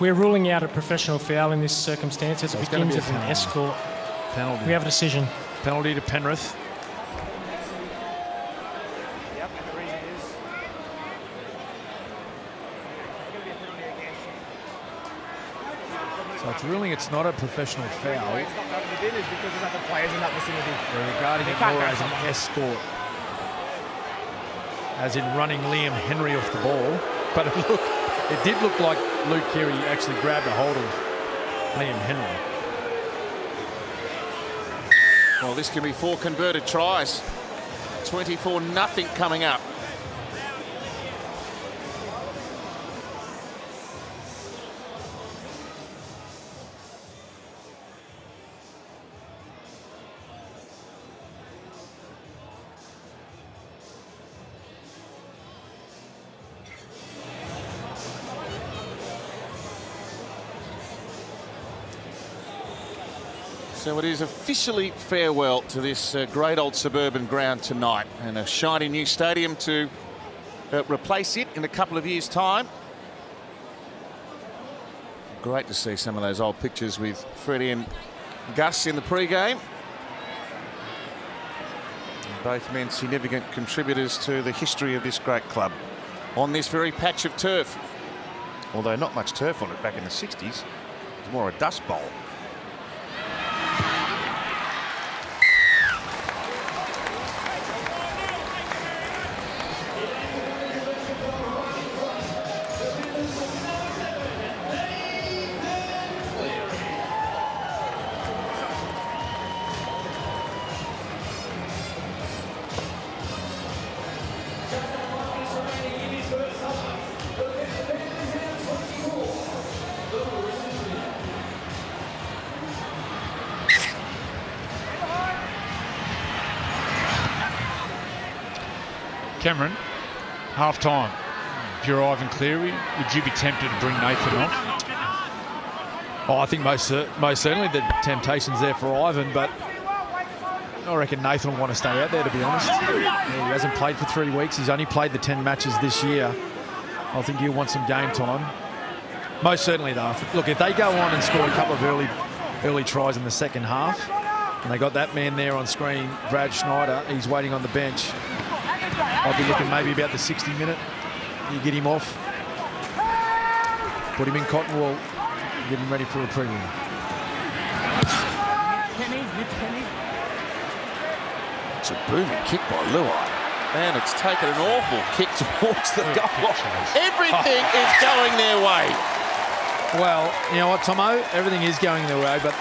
We're ruling out a professional foul in this circumstance. It it's gonna begins be a as an penalty. escort. Penalty. We have a decision. Penalty to Penrith. Yep, and the reason is... So it's ruling it's not a professional foul. It's not going to be because there's other players in that vicinity. They're regarding it more as an escort. As in running Liam Henry off the ball. But look, it did look like Luke Keary actually grabbed a hold of Liam Henry. Well, this can be 4 converted tries. 24-0 coming up. So it is officially farewell to this great old suburban ground tonight, and a shiny new stadium to replace it in a couple of years' time. Great to see some of those old pictures with Freddie and Gus in the pre-game. Both men significant contributors to the history of this great club on this very patch of turf. Although not much turf on it back in the 60s. It was more a dust bowl. Cameron, half-time. If you're Ivan Cleary, would you be tempted to bring Nathan off? Oh, I think most certainly the temptation's there for Ivan, but I reckon Nathan will want to stay out there, to be honest. Yeah, he hasn't played for 3 weeks. He's only played the 10 matches this year. I think he'll want some game time. Most certainly, though. Look, if they go on and score a couple of early tries in the second half, and they got that man there on screen, Brad Schneider, he's waiting on the bench. I'll be looking maybe about the 60-minute. You get him off, put him in cotton wool, get him ready for a prelim. It's a booming kick by Luai. And it's taken an awful kick towards the goal. Everything is going their way. Well, you know what, Tomo? Everything is going their way, but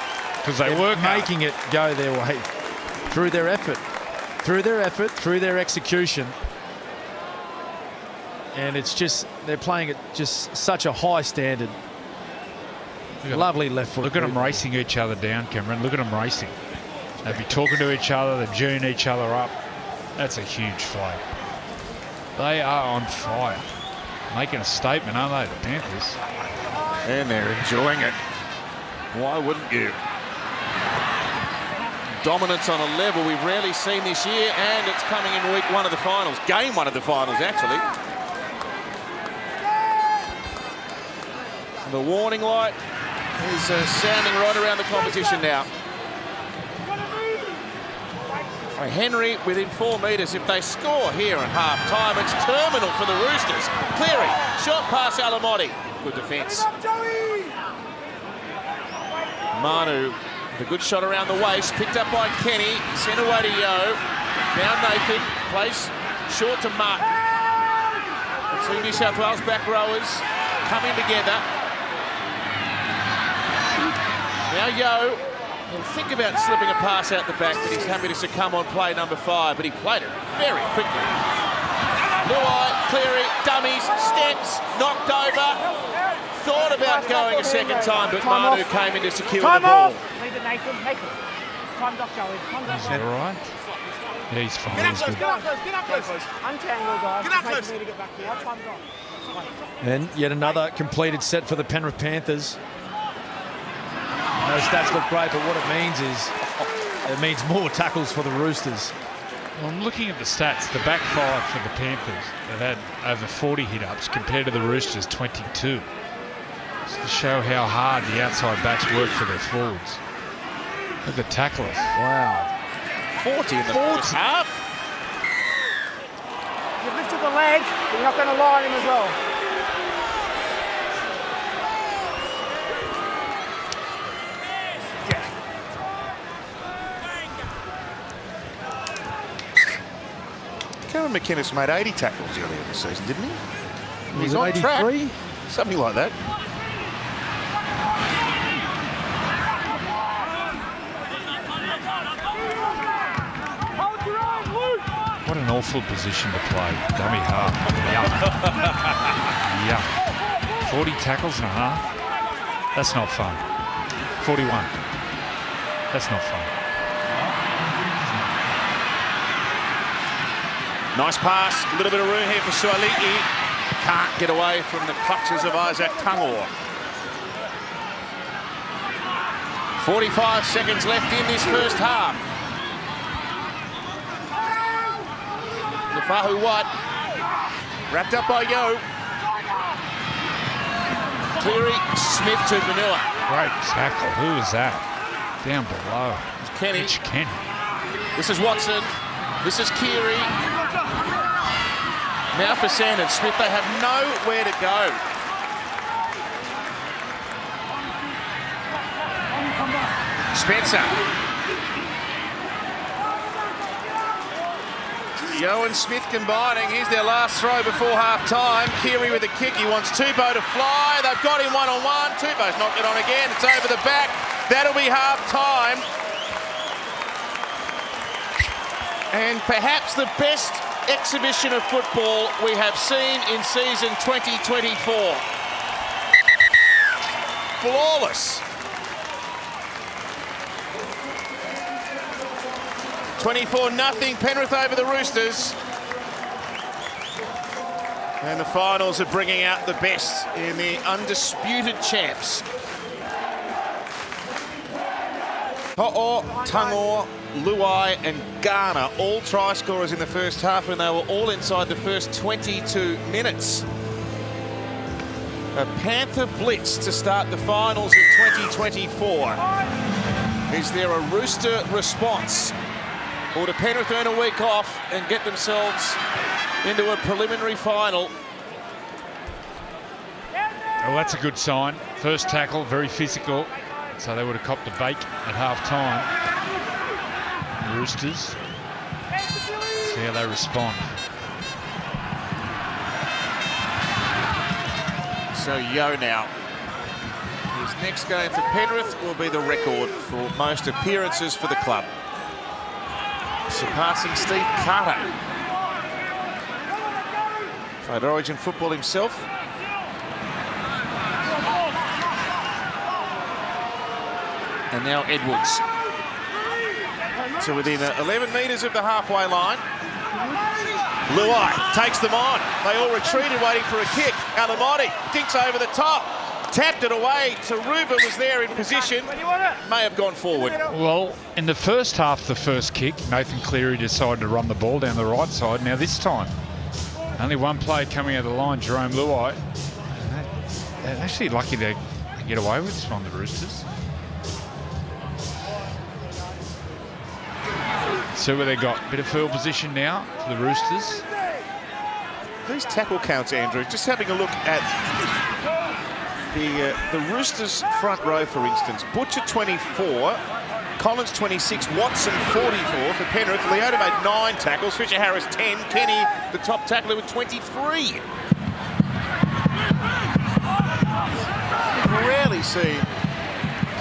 Because they they're work making it go their way through their effort, through their execution. And it's just, they're playing at just such a high standard. Lovely left foot. Look at them racing each other down, Cameron. Look at them racing. They'd be talking to each other. They're geeing each other up. That's a huge flag. They are on fire. Making a statement, aren't they, the Panthers? And they're enjoying it. Why wouldn't you? Dominance on a level we've rarely seen this year, and it's coming in week 1 of the finals. Game 1 of the finals, actually. The warning light is sounding right around the competition now. Henry within 4 metres. If they score here at half-time, it's terminal for the Roosters. Cleary, shot past Alamotti. Good defence. Manu, the good shot around the waist, picked up by Kenny, sent away to Yo. Now Nathan, plays short to Martin. The 2 New South Wales back rowers coming together. Now Yo, he'll think about slipping a pass out the back, but he's happy to succumb on play number 5, but he played it very quickly. Luai, Cleary, dummies, steps, knocked over. Thought about going a second time, but Manu came in to secure the ball. Leave it, Nathan. Nathan. Time's off, Joey. Time's off. Is that all right? Yeah, he's fine. Get up He's close, good. get up close, get up close. Untangle, guys. Get up close. Need to get back here. Our time's off. And yet another completed set for the Penrith Panthers. Those stats look great, but what it means is it means more tackles for the Roosters. Well, I'm looking at the stats. The back five for the Panthers, they've had over 40 hit-ups compared to the Roosters, 22. Just to show how hard the outside backs work for their forwards. Look at the tacklers. Wow. 40 in the first half. You've lifted the leg, but you're not going to line him as well. Kevin McInnes made 80 tackles earlier in the season, didn't he? He's on 83? track. Something like that. What an awful position to play. Dummy half. Yuck. Yuck. 40 tackles and a half. That's not fun. 41. That's not fun. Nice pass. A little bit of room here for Suaalii. Can't get away from the clutches of Isaac Tangor. 45 seconds left in this first half. Fahu White, wrapped up by Yo. Cleary, Smith to Manila. Great tackle. Who was that? Down below. It's Kenny. It's Kenny. This is Watson. This is Keary. Now for Sandon Smith. They have nowhere to go. Spencer. Yo and Smith combining. Here's their last throw before half-time. Keary with a kick. He wants Tupou to fly. They've got him one-on-one. Tupou's knocked it on again. It's over the back. That'll be half-time. And perhaps the best exhibition of football we have seen in season 2024. Flawless. 24-0, Penrith over the Roosters. And the finals are bringing out the best in the undisputed champs. Ho'o, Tangor, Luai and Garner, all try scorers in the first half, and they were all inside the first 22 minutes. A Panther blitz to start the finals of 2024. Is there a Rooster response? Or do Penrith earn a week off and get themselves into a preliminary final? Well, that's a good sign. First tackle, very physical. So they would have copped a bake at half-time. Roosters. See how they respond. So Yo now. His next game for Penrith will be the record for most appearances for the club, surpassing Steve Carter. Played Origin football himself. And now Edwards. So within 11 metres of the halfway line. Luai takes them on. They all retreated waiting for a kick. Alamotti dinks over the top. Tapped it away. Taruba was there in position. May have gone forward. Well, in the first half, the first kick, Nathan Cleary decided to run the ball down the right side. Now this time, only one player coming out of the line, Jerome Luai. They're actually lucky to get away with this on the Roosters. So where they got a bit of field position now for the Roosters. These tackle counts, Andrew, just having a look at the Roosters front row, for instance. Butcher 24, Collins 26, Watson 44 for Penrith. Leota made 9 tackles, Fisher Harris 10, Kenny the top tackler with 23. We've rarely seen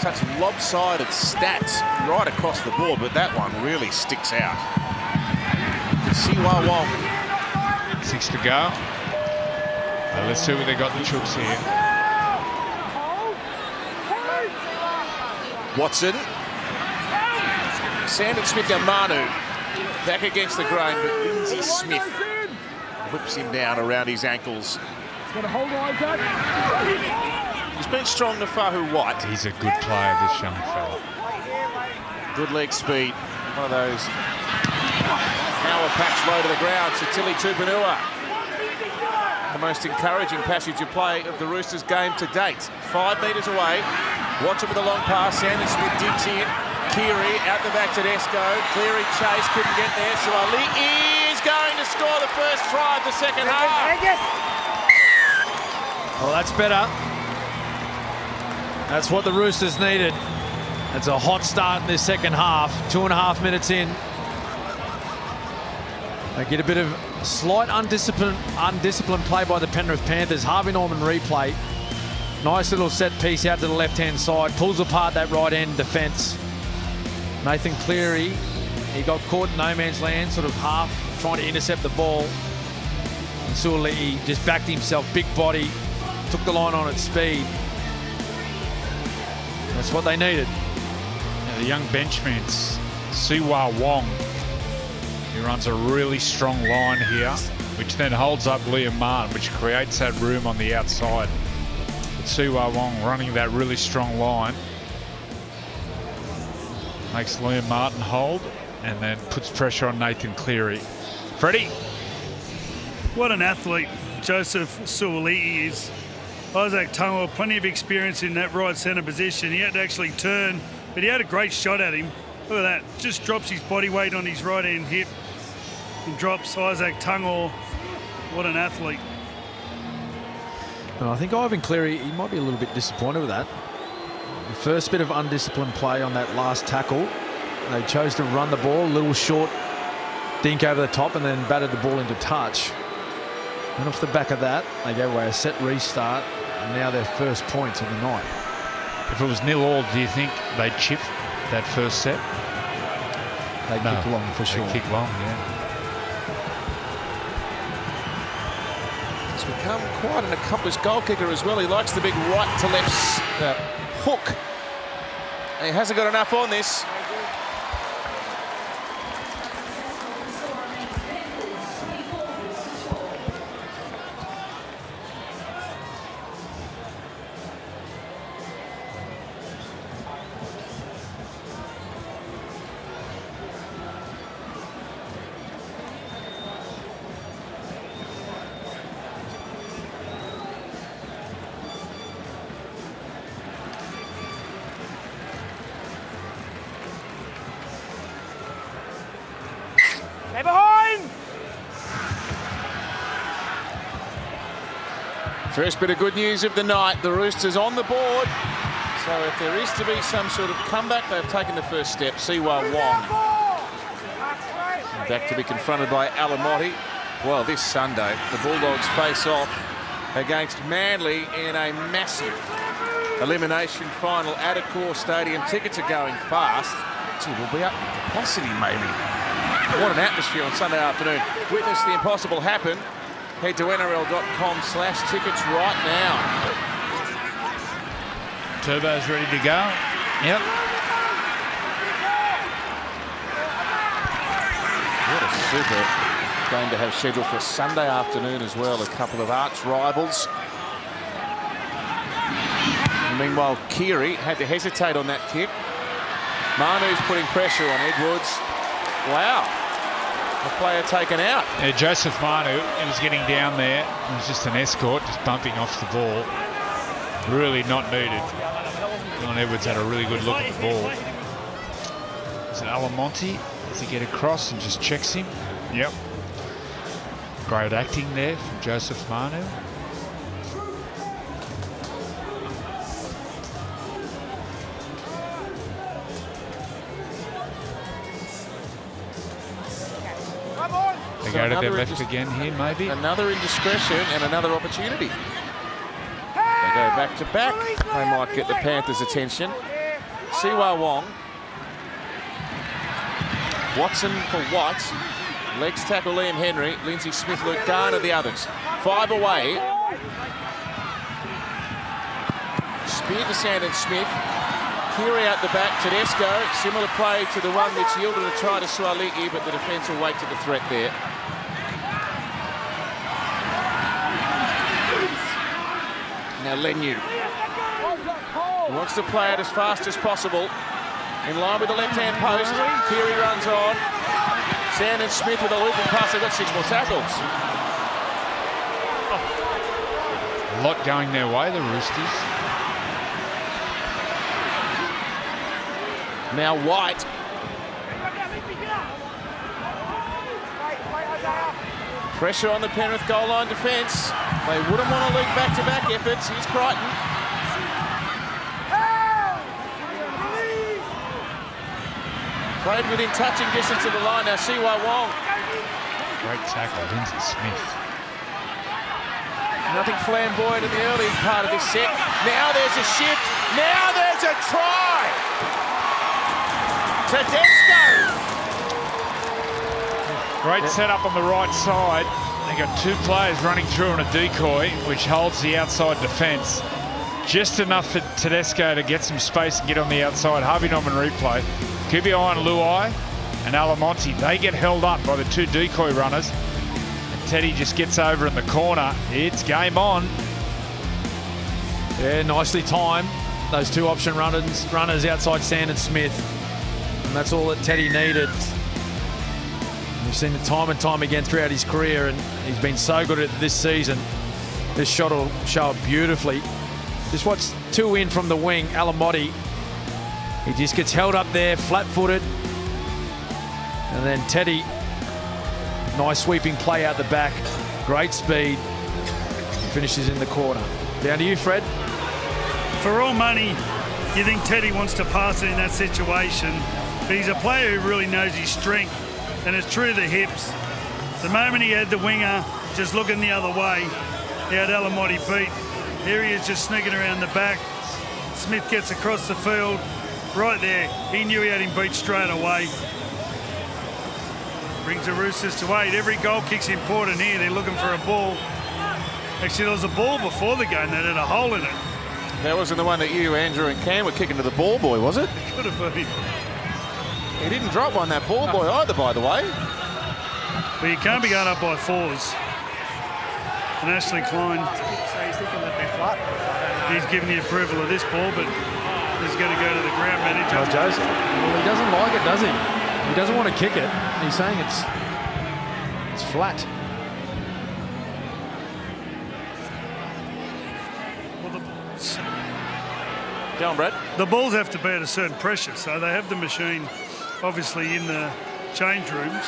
such lopsided stats right across the board, but that one really sticks out. Siwa Wong. 6 to go. Let's see what they got the Chooks here. Watson. Sandon Smith and Manu back against the grain, but Lindsay Smith whips him down around his ankles. He's been strong to Fahu White. He's a good player, this young fella. Good leg speed. One of those Slow to the ground, Satili Tupanua. The most encouraging passage of play of the Roosters game to date. 5 metres away. Watch it with a long pass. Sandon Smith digs in. Keary out the back to Tedesco. Cleary chase, couldn't get there. Suali is going to score the first try of the second half. Well, that's better. That's what the Roosters needed. It's a hot start in this second half. 2.5 minutes in. They get a bit of slight undisciplined play by the Penrith Panthers. Harvey Norman replay. Nice little set piece out to the left-hand side. Pulls apart that right-end defence. Nathan Cleary, he got caught in no man's land, sort of half trying to intercept the ball. And Suoli'i just backed himself, big body, took the line on at speed. That's what they needed. Now the young benchman, Siwa Wong. He runs a really strong line here, which then holds up Liam Martin, which creates that room on the outside. But Siwa Wong running that really strong line makes Liam Martin hold and then puts pressure on Nathan Cleary. Freddie. What an athlete Joseph Suoli'i is. Isaac Tungo, plenty of experience in that right centre position. He had to actually turn, but he had a great shot at him. Look at that, just drops his body weight on his right hand hip and drops Isaac Tungo. What an athlete. And I think Ivan Cleary, he might be a little bit disappointed with that. The first bit of undisciplined play on that last tackle. They chose to run the ball, a little short dink over the top and then batted the ball into touch. And off the back of that, they gave away a set restart and now their first points of the night. If it was 0-0, do you think they'd chip that first set? They kick long for sure. They kick long, yeah. He's become quite an accomplished goal kicker as well. He likes the big right to left hook. He hasn't got enough on this. Stay behind! First bit of good news of the night, the Roosters on the board. So if there is to be some sort of comeback, they've taken the first step. Siwa Wong back to be confronted by Alamotti. Well, this Sunday, the Bulldogs face off against Manly in a massive elimination final at Accor Stadium. Tickets are going fast. Gee, we'll be up to capacity maybe. What an atmosphere on Sunday afternoon. Witness the impossible happen. Head to nrl.com/tickets right now. Turbo's ready to go. Yep. What a super game to have scheduled for Sunday afternoon as well. A couple of arch rivals. And meanwhile, Keary had to hesitate on that kick. Manu's putting pressure on Edwards. Wow. A player taken out. Yeah, Joseph Manu, he was getting down there. It was just an escort, just bumping off the ball. Really not needed. Dylan Edwards had a really good look at the ball. Is it Alamonte? Does he get across and just checks him? Yep. Great acting there from Joseph Manu. They go to their left again here, maybe. Another indiscretion and another opportunity. They go back to back. They might get the Panthers' attention. Siwa Wong. Watson for White. Legs tackle Liam Henry. Lindsay Smith, Luke Garner, the others. 5 away. Spear to Sandon Smith. Keary out the back, Tedesco. Similar play to the one which yielded a try to Suali'i, but the defence will wait to the threat there. Now Lenu. He wants to play it as fast as possible. In line with the left-hand post. Keary runs on. Sandon Smith with a looping pass. They've got 6 more tackles. A lot going their way, the Roosters. Now White. Pressure on the Penrith goal line defence. They wouldn't want to leak back-to-back efforts. Here's Crichton. Played within touching distance of the line. Now Siwai Wong. Great tackle, Lindsay Smith. Nothing flamboyant in the early part of this set. Now there's a shift. Now there's a try. Tedesco. Great setup on the right side. They got 2 players running through on a decoy, which holds the outside defence. Just enough for Tedesco to get some space and get on the outside. Harvey Norman replay. Keep your eye on Luai and Alamonte. They get held up by the 2 decoy runners. And Teddy just gets over in the corner. It's game on. Yeah, nicely timed. Those 2 option runners outside Sandon Smith. And that's all that Teddy needed. We've seen it time and time again throughout his career, and he's been so good at it this season. This shot will show it beautifully. Just watch 2 in from the wing, Alamonte. He just gets held up there, flat-footed. And then Teddy, nice sweeping play out the back. Great speed. Finishes in the corner. Down to you, Fred. For all money, you think Teddy wants to pass it in that situation. But he's a player who really knows his strength, and it's true to the hips. The moment he had the winger just looking the other way, he had Alamonte beat. Here he is just sneaking around the back. Smith gets across the field. Right there, he knew he had him beat straight away. Brings the Roosters to 8. Every goal kick's important here. They're looking for a ball. Actually, there was a ball before the game that had a hole in it. That wasn't the one that you, Andrew, and Cam were kicking to the ball boy, was it? It could have been. He didn't drop one, that ball boy, either, by the way. But you can't be going up by 4s. And Ashley Klein, he's giving the approval of this ball, but he's going to go to the ground manager. Oh, Joseph. Well, he doesn't like it, does he? He doesn't want to kick it. He's saying it's flat. Go on, Brad. The balls have to be at a certain pressure, so they have the machine obviously in the change rooms.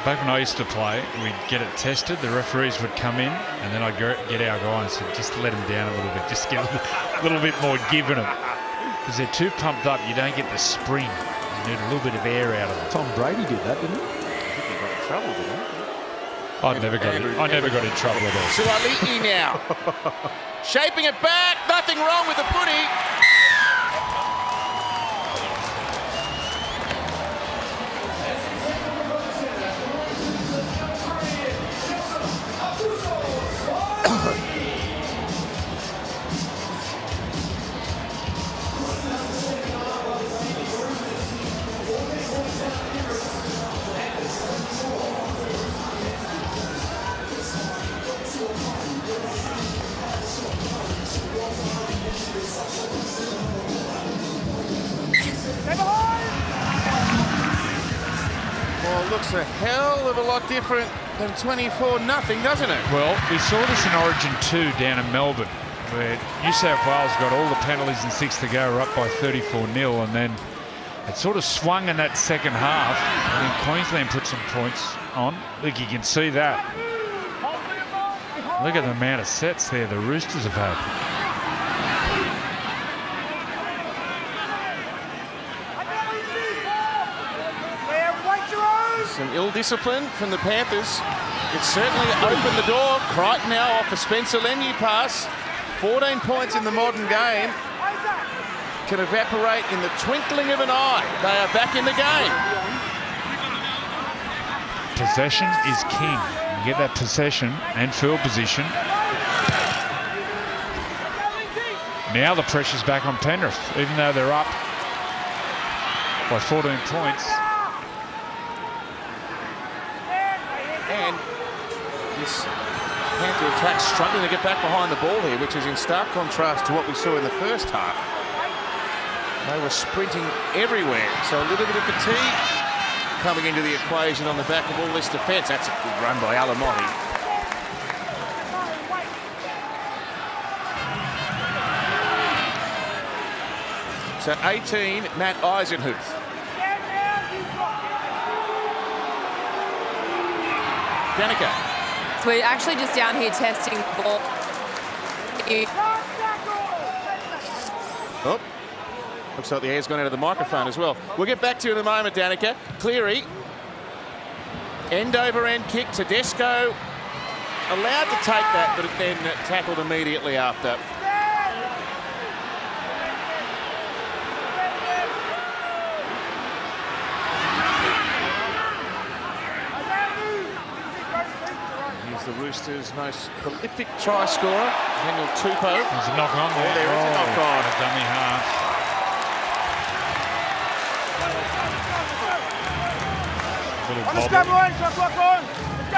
Back when I used to play, we'd get it tested, the referees would come in, and then I'd get our guys and just let them down a little bit, just get a little bit more give in them. Because they're too pumped up, you don't get the spring. You need a little bit of air out of them. Tom Brady did that, didn't he? I think he got in trouble, didn't he? I never got in trouble at all. Suaalii now. Shaping it back. Nothing wrong with the footy. Well, it looks a hell of a lot different than 24-0, doesn't it? Well, we saw this in Origin 2 down in Melbourne, where New South Wales got all the penalties in 6 to go, were up by 34-0, and then it sort of swung in that second half, and then Queensland put some points on. Look, you can see that. Look at the amount of sets there the Roosters have had. Some ill discipline from the Panthers. It certainly opened the door. Crichton now off a Spencer Leniu pass. 14 points in the modern game can evaporate in the twinkling of an eye. They are back in the game. Possession is king. You get that possession and field position. Now the pressure's back on Penrith, even though they're up by 14 points. And this Panther attack struggling to get back behind the ball here, which is in stark contrast to what we saw in the first half. They were sprinting everywhere, so a little bit of fatigue coming into the equation on the back of all this defence. That's a good run by Alamotti. So 18, Matt Eisenhuth. Danica. So we're actually just down here testing the ball. Oh, looks like the air's gone out of the microphone as well. We'll get back to you in a moment, Danica. Cleary, end over end kick. Tedesco allowed to take that, but then tackled immediately after. The Roosters' most prolific try scorer, Daniel Tupou. There's a knock on there. Oh, there is a knock on. A dummy half. Little On the bobble. scrum line, clock on. Let's go.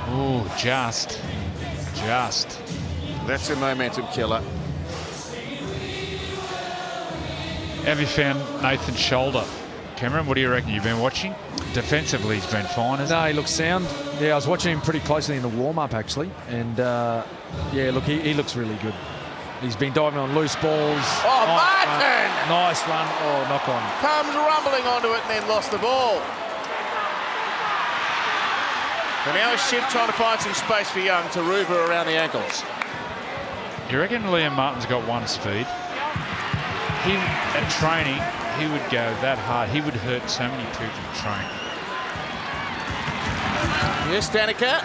Oh, just. That's a momentum killer. Have you found Nathan's shoulder? Cameron, what do you reckon? You've been watching? Defensively, he's been fine, hasn't No, he looks sound. Yeah, I was watching him pretty closely in the warm-up, actually. And, yeah, look, he looks really good. He's been diving on loose balls. Oh, Martin! Nice run. Oh, knock on. Comes rumbling onto it and then lost the ball. So now a shift trying to find some space for Young to Ruva around the ankles. he? You reckon Liam Martin's got one speed? He, at training, he would go that hard. He would hurt so many people in training. Yes, Danica.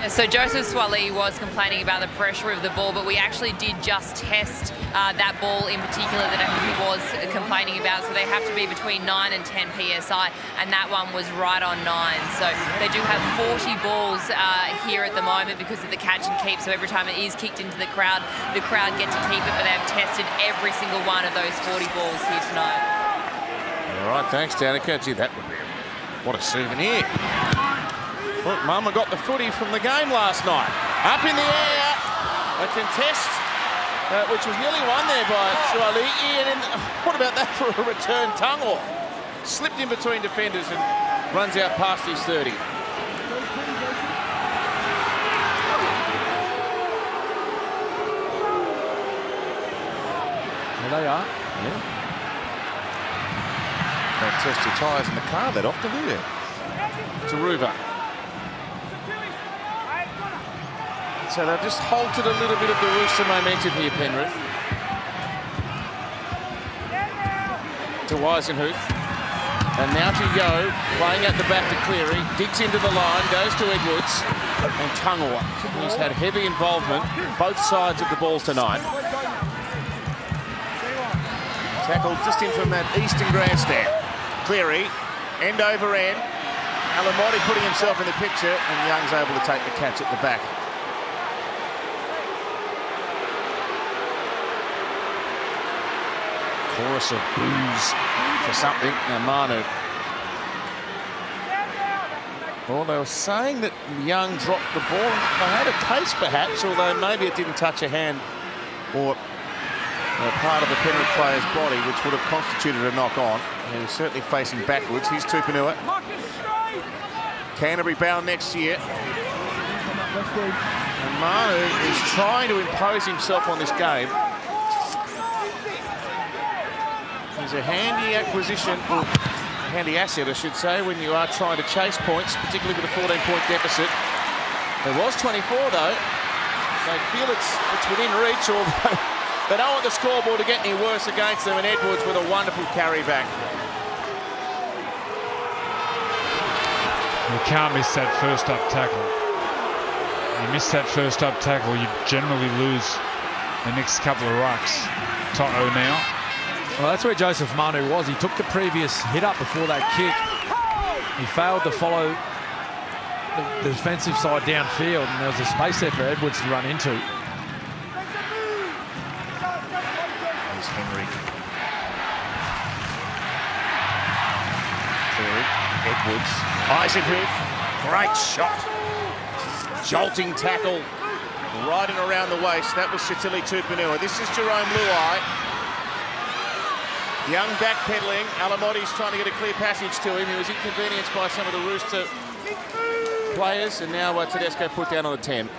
So Joseph Swally was complaining about the pressure of the ball, but we actually did just test that ball in particular that he was complaining about. So they have to be between 9 and 10 PSI, and that one was right on 9. So they do have 40 balls here at the moment because of the catch and keep. So every time it is kicked into the crowd get to keep it, but they've tested every single one of those 40 balls here tonight. All right, thanks, Danica. Gee, that would be what a souvenir. Look, Mama got the footy from the game last night. Up in the air, a contest which was nearly won there by Swali. And what about that for a return tongue-off? Slipped in between defenders and runs out past his 30. There they are. Yeah. Don't test your tyres in the car that often, do you? To Ruva. So they've just halted a little bit of the Rooster momentum here, Penrith. To Eisenhuth. And now to Yo, playing at the back to Cleary. Digs into the line, goes to Edwards. And Tungor. He's had heavy involvement both sides of the ball tonight. Tackled just in from that eastern grandstand. Cleary, end over end. Alamotti putting himself in the picture, and Young's able to take the catch at the back. Chorus of boos for something. Now Manu. Well, they were saying that Young dropped the ball. They had a case perhaps, although maybe it didn't touch a hand or part of the Penrith player's body, which would have constituted a knock on. And he's certainly facing backwards. Here's Tupanua. Canterbury bound next year. And Manu is trying to impose himself on this game. He's a handy acquisition, or handy asset, I should say, when you are trying to chase points, particularly with a 14-point deficit. There was 24, though. They feel it's within reach, although they don't want the scoreboard to get any worse against them, and Edwards with a wonderful carry back. You can't miss that first up tackle. You miss that first up tackle, you generally lose the next couple of rucks. Toto now. Well, that's where Joseph Manu was. He took the previous hit up before that kick. He failed to follow the defensive side downfield, and there was a space there for Edwards to run into. There's Henry. Cleary, Edwards, Eisenhuth, great shot. Jolting tackle right and around the waist. That was Sitili Tupanua. This is Jerome Luai. Young backpedaling. Alamoti's trying to get a clear passage to him. He was inconvenienced by some of the Rooster players, and now Tedesco put down on the 10.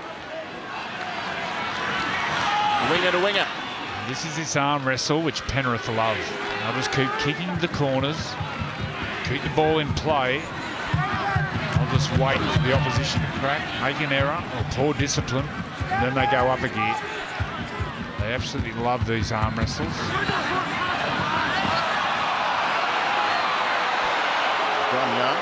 Winger to winger. This is this arm wrestle, which Penrith love. They'll just keep kicking the corners, keep the ball in play. They'll just wait for the opposition to crack, make an error, or poor discipline, and then they go up again. They absolutely love these arm wrestles. Dom Young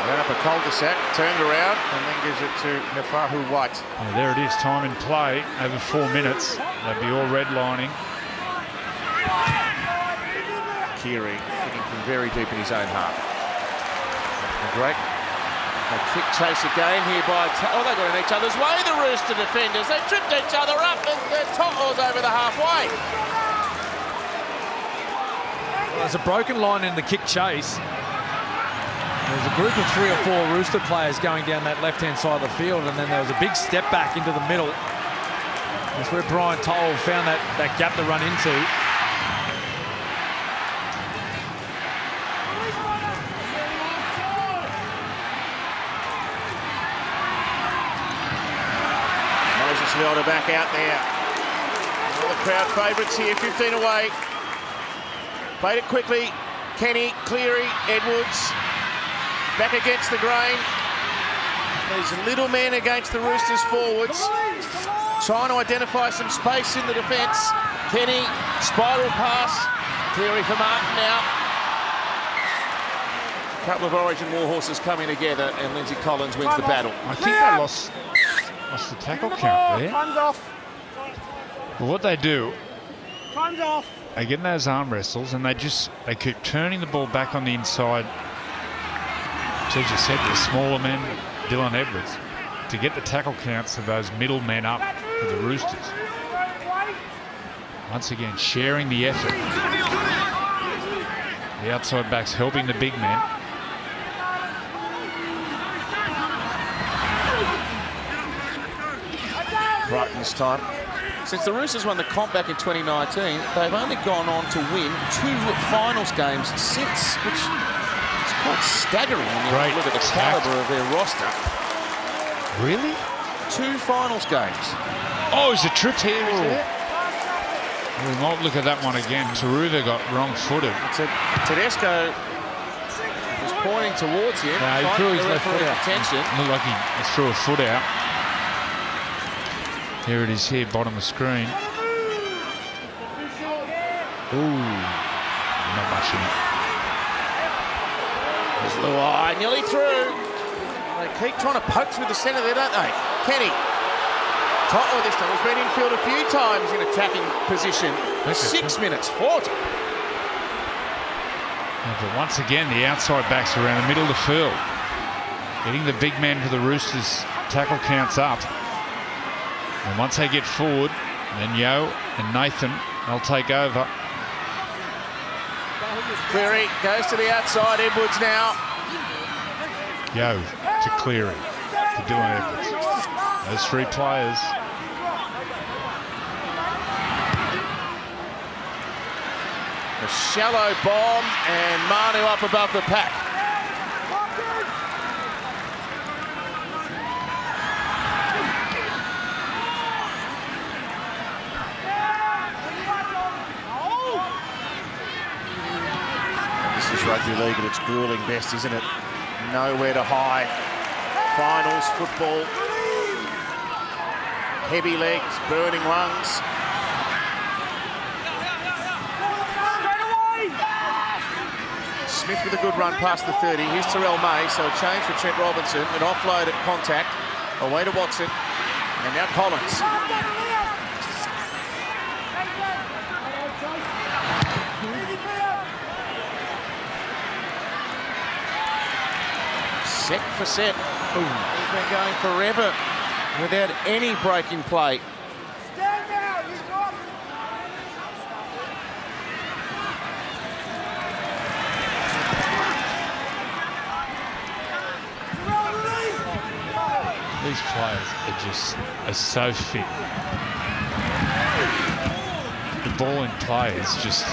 ran up a cul-de-sac, turned around, and then gives it to Nefahu White. Oh, there it is, time in play, over 4 minutes. They'd be all redlining. Keary hitting from very deep in his own half. Great. A kick chase again here by... Oh, they got in each other's way, the Rooster defenders. They tripped each other up, and the Totos over the halfway. Well, there's a broken line in the kick chase. There was a group of 3 or 4 Rooster players going down that left-hand side of the field, and then there was a big step back into the middle. That's where Brian Toll found that gap to run into. Moses Leota back out there. All the crowd favourites here, 15 away. Played it quickly. Kenny, Cleary, Edwards. Back against the grain. There's little men against the Roosters forwards. Trying to identify some space in the defence. Kenny, spiral pass. Cleary for Martin now. A couple of Origin war horses coming together, and Lindsay Collins wins the battle. I think they lost the tackle count there. Time's off. Well, what they do, Time's off. they get in those arm wrestles and they keep turning the ball back on the inside. As you said, the smaller men, Dylan Edwards, to get the tackle counts of those middle men up for the Roosters. Once again, sharing the effort. The outside backs helping the big men. Right this time. Since the Roosters won the comp back in 2019, they've only gone on to win 2 finals games since, which is quite staggering when you look at the calibre of their roster. Really? 2 finals games. Oh, is a trip here, is there? We might look at that one again. Taruva got wrong-footed. Tedesco was pointing towards him. No, he threw his left foot out. Attention. Looked like he threw a foot out. Here it is here, bottom of the screen. Ooh, not much in it. There's Luai, nearly through. They keep trying to poke through the centre there, don't they? Kenny. Toto this time has been infield a few times in attacking position. 6 minutes 40. But once again, the outside backs around the middle of the field. Getting the big man for the Roosters tackle counts up. And once they get forward, then Yo and Nathan, they'll take over. Cleary goes to the outside. Edwards now. Yo to Cleary, to Dylan Edwards. Those 3 players. A shallow bomb, and Manu up above the pack. This is rugby league at its grueling best, isn't it? Nowhere to hide. Finals football. Heavy legs, burning lungs. Smith with a good run past the 30. Here's Terrell May, so a change for Trent Robinson. An offload at contact. Away to Watson. And now Collins. Set for set. Ooh. He's been going forever without any breaking play. These players are so fit. The ball in play is just,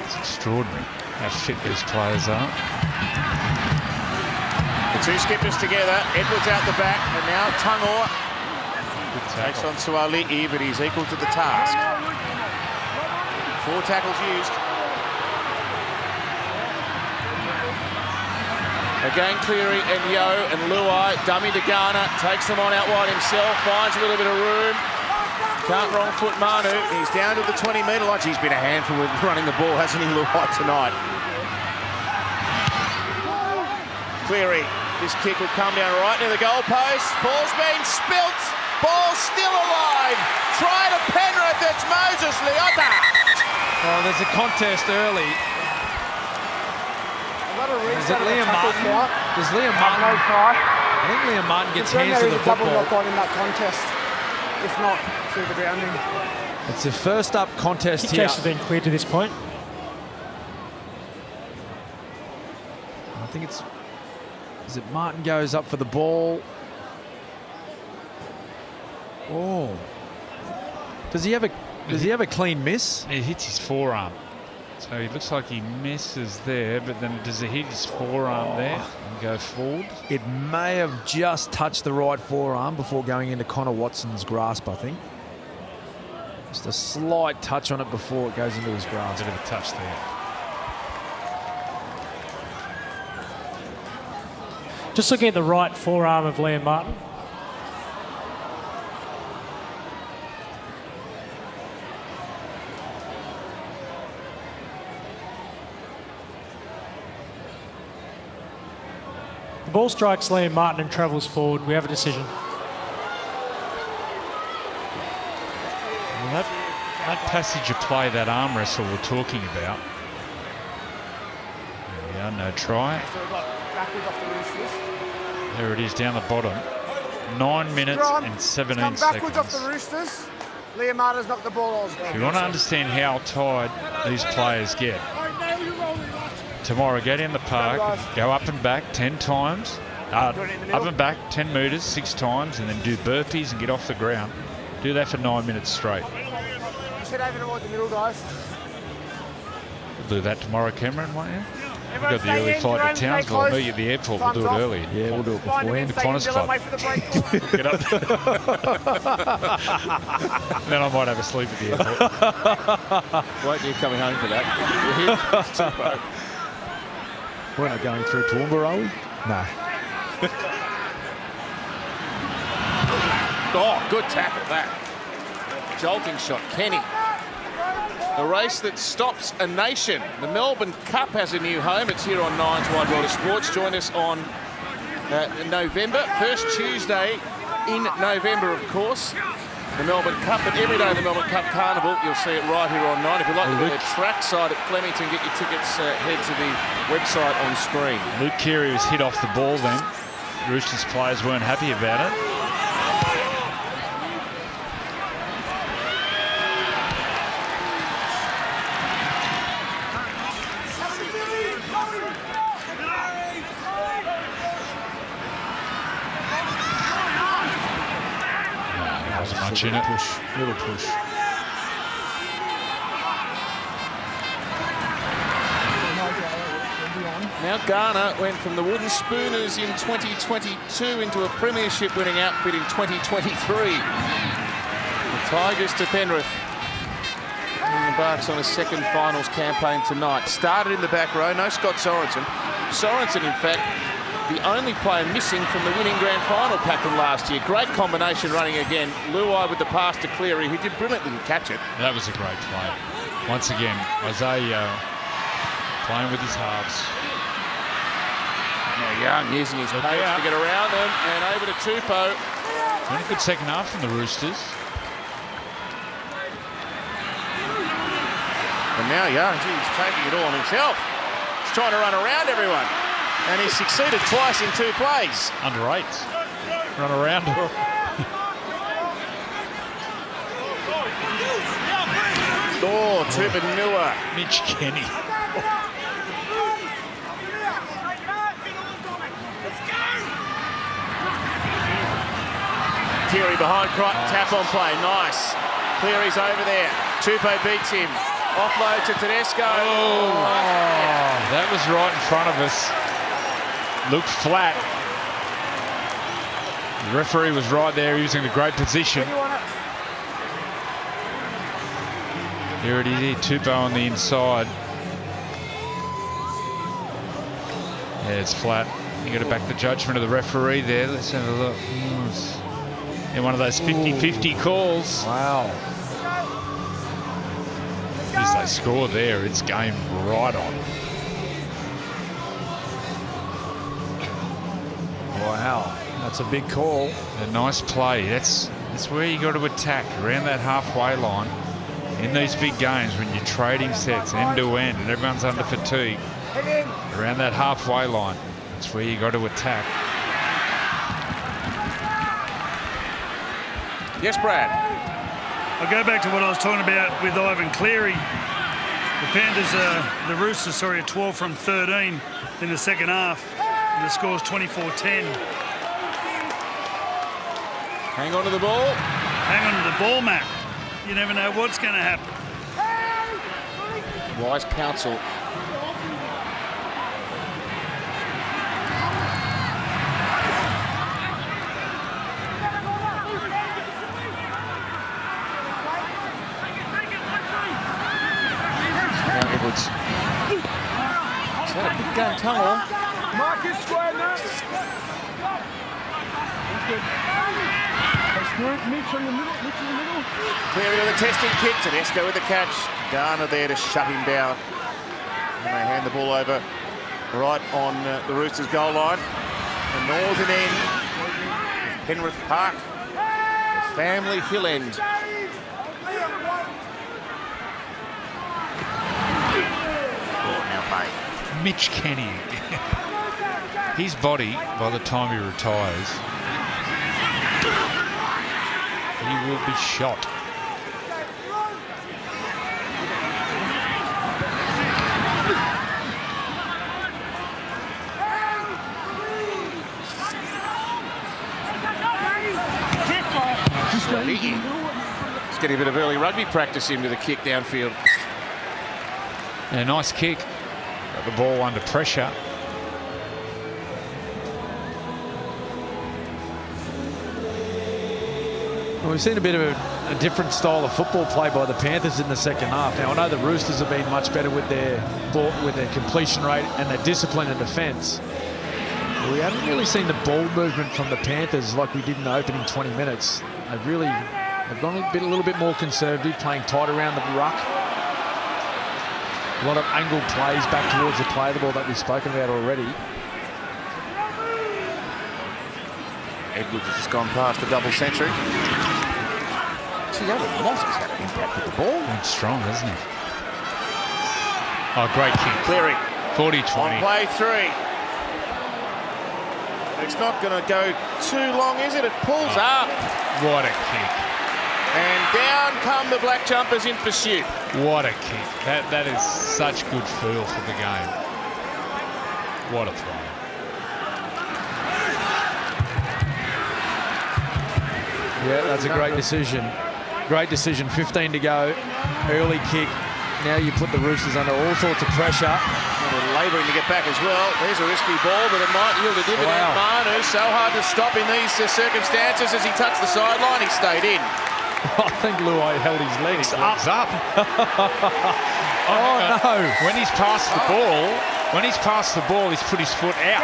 it's extraordinary how fit these players are. The two skippers together, Edwards out the back, and now Tangor takes on Suali'i, but he's equal to the task. 4 tackles used. Again, Cleary and Yo and Luai, dummy to Garner, takes them on out wide himself, finds a little bit of room. Can't wrong foot Manu, he's down to the 20-metre line. He's been a handful with running the ball, hasn't he, Luai, tonight? Cleary, this kick will come down right near the goalpost. Ball's been spilt, ball's still alive. Try to Penrith, it's Moses Leota. Oh, there's a contest early. Is it Liam Martin? Does Liam Martin? No try. I think Liam Martin gets hands to the double football. knock on in that contest. If not, through the grounding. It's a first up contest Kick here. case has been cleared to this point. I think it's... Is it Martin goes up for the ball? Oh. Does he have a clean miss? He hits his forearm. So he looks like he misses there, but then does he hit his forearm there and go forward? It may have just touched the right forearm before going into Connor Watson's grasp, I think. Just a slight touch on it before it goes into his grasp. Bit of a touch there. Just looking at the right forearm of Liam Martin. The ball strikes Liam Martin and travels forward. We have a decision. Well, that passage of play, that arm wrestle we're talking about. There we are, no try. So we've got backwards off the Roosters. There it is down the bottom. 9 minutes and 17 come backwards seconds. off the Roosters. Liam Martin's knocked the ball off. If you want to understand how tired these players get, tomorrow get in the park, go up and back 10 times, up and back 10 metres 6 times, and then do burpees and get off the ground. Do that for 9 minutes straight. Just head over towards the middle, guys. We'll do that tomorrow, Cameron, won't you? We've Everyone got the early stay in, flight Jerome, to stay Townsville. I'll close. meet you at the airport. We'll do it Time's off. early. Yeah, we'll do it Find him before. in, The stay in, Qantas Dylan, Club. wait for the break. Get up. Then I might have a sleep at the airport. Won't you coming home for that? We're not going through Toowoomba, are we? No. Oh, good tackle that. Jolting shot, Kenny. A race that stops a nation. The Melbourne Cup has a new home. It's here on Nine's Wide World of Sports. Join us on November, first Tuesday in November, of course. The Melbourne Cup, but every day the Melbourne Cup Carnival, you'll see it right here on Nine. If you'd like to go to the track side at Flemington, get your tickets, head to the website on screen. Luke Keary was hit off the ball then. Roosters players weren't happy about it. Much in it. Little push. Now Garner went from the Wooden Spooners in 2022 into a Premiership winning outfit in 2023. The Tigers to Penrith. And embarks on a second finals campaign tonight. Started in the back row, no Scott Sorensen. Sorensen, in fact, the only player missing from the winning grand final pack from last year. Great combination running again. Luai with the pass to Cleary, who did brilliantly to catch it. That was a great play. Once again, Isaiah playing with his halves. Now Young using his pace to get around them and over to Tupou. Been a good second half from the Roosters. And now Young, he's taking it all on himself. He's trying to run around everyone. And he succeeded twice in 2 plays. Under 8. Run around. Oh, Tupanua. Mitch Kenny. Cleary behind Crichton, tap on play, nice. Cleary's over there. Tupou beats him. Offload to Tedesco. Oh, that was right in front of us. Looked flat. The referee was right there. He was in a great position. Here it is, Tupou on the inside. Yeah, it's flat. You got to back the judgment of the referee there. Let's have a look. In one of those 50-50 calls. Wow. As they score there, it's game right on. Wow, that's a big call. A nice play. That's where you got to attack, around that halfway line. In these big games, when you're trading sets end to end and everyone's under fatigue, around that halfway line, that's where you got to attack. Yes, Brad. I'll go back to what I was talking about with Ivan Cleary. The Panthers, the Roosters, are 12 from 13 in the second half. And the score's 24-10. Hang on to the ball. Hang on to the ball, Matt. You never know what's going to happen. Wise counsel. Edwards. He's had a big game tunnel. Marcus square now. Mitch in the middle. Cleary with a testing kick. Tedesco with the catch. Garner there to shut him down. And they hand the ball over right on the Roosters goal line. The northern end of Penrith Park. The family hill end. Mitch Kenny. His body, by the time he retires, he will be shot. He's getting a bit of early rugby practice into the kick downfield. And a nice kick. Got the ball under pressure. Well, we've seen a bit of a different style of football play by the Panthers in the second half. Now, I know the Roosters have been much better with their completion rate and their discipline and defence. We haven't really seen the ball movement from the Panthers like we did in the opening 20 minutes. They've gone a little bit more conservative, playing tight around the ruck. A lot of angled plays back towards the play the ball that we've spoken about already. Edwards has just gone past the double century. Gee, Alan Moss has had an impact with the ball. He's strong, isn't he? Oh, great kick. Cleary. 40-20. On play 3. It's not going to go too long, is it? It pulls up. What a kick. And down come the black jumpers in pursuit. What a kick. That is such good feel for the game. What a play. Yeah, that's a great decision. Great decision. 15 to go. Early kick. Now you put the Roosters under all sorts of pressure. Labouring to get back as well. There's a risky ball, but it might yield a dividend. Wow. Manu, so hard to stop in these circumstances. As he touched the sideline, he stayed in. I think Luai held his legs up. Oh no! When he's passed the ball, he's put his foot out.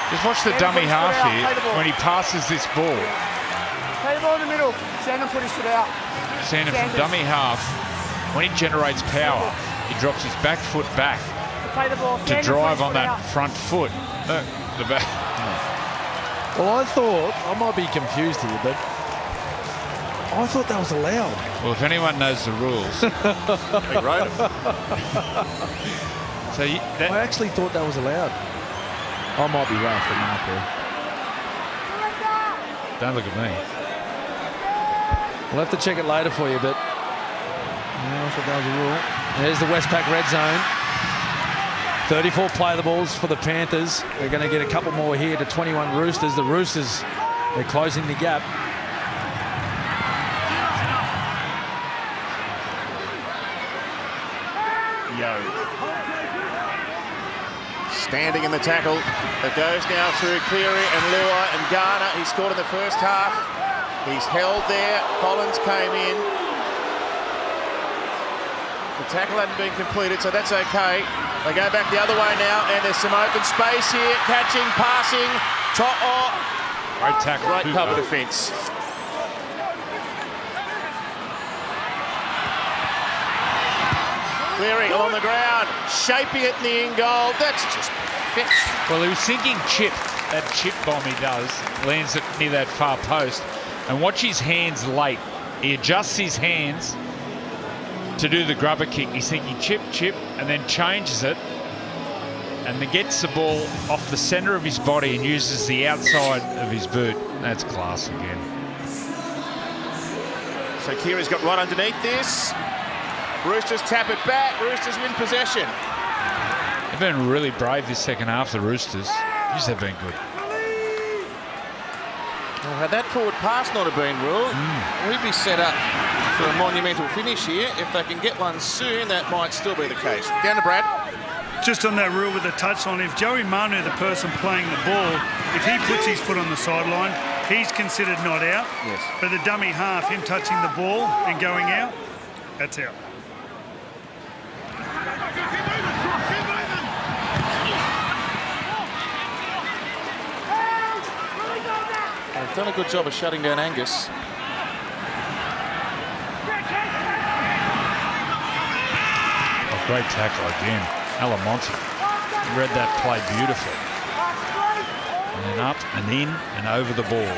Just watch the dummy half here when he passes this ball. Play the ball in the middle. Sandon put his foot out. Sandon from dummy half, when he generates power, he drops his back foot back to drive on that front foot. The back. Well, I might be confused here, but I thought that was allowed. Well, if anyone knows the rules, They wrote him. so I actually thought that was allowed. I might be right off the mark there. don't look at me. We'll have to check it later for you, but I thought that was a rule. There's the Westpac red zone. 34 play the balls for the Panthers. They're going to get a couple more here to 21 Roosters. The Roosters They're closing the gap. Yo. Standing in the tackle. That goes now through Cleary and Luai and Garner. He scored in the first half. He's held there. Collins came in. The tackle hadn't been completed, so that's okay. They go back the other way now, and there's some open space here. Catching, passing. Great tackle. Great cover defence. Cleary on the ground, shaping it in the in goal. That's just perfect. Well, he was thinking chip. That chip bomb he does lands it near that far post. And watch his hands late. He adjusts his hands to do the grubber kick. He's thinking chip, chip, and then changes it. And then gets the ball off the centre of his body and uses the outside of his boot. That's class again. So Kiri's got right underneath this. Roosters tap it back. Roosters win possession. They've been really brave this second half, the Roosters. Jeez, they've been good. Well, had that forward pass not have been ruled, we'd be set up for a monumental finish here. If they can get one soon, that might still be the case. Down to Brad. Just on that rule with the touchline, if Joey Manu, the person playing the ball, if he puts his foot on the sideline, he's considered not out. Yes. But the dummy half, him touching the ball and going out, that's out. They've done a good job of shutting down Angus. Oh, great tackle again. Alamonte read that play beautifully. And then up and in and over the ball.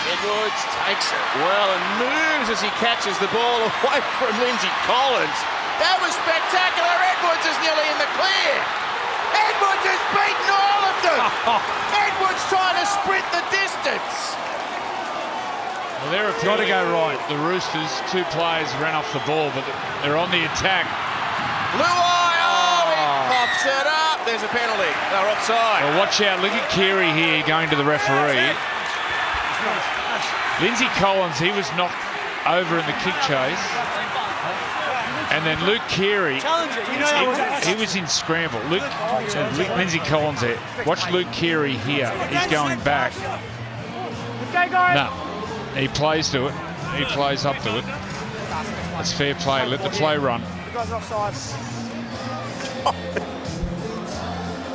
Edwards takes it well and moves as he catches the ball away from Lindsay Collins. That was spectacular. Edwards is nearly in the clear. Edwards has beaten all of them. Edwards trying to sprint the distance. Well, they're got to go right. The Roosters, two players ran off the ball, but they're on the attack. Luai, he pops it up. There's a penalty. They're offside. Well, watch out. Look at Keary here going to the referee. Lindsay Collins, he was knocked over in the kick chase. And then Luke Keary, he was in scramble. Lindsay Collins there. Watch Luke Keary here. He's going back. No, he plays to it. He plays up to it. That's fair play. Let the play run.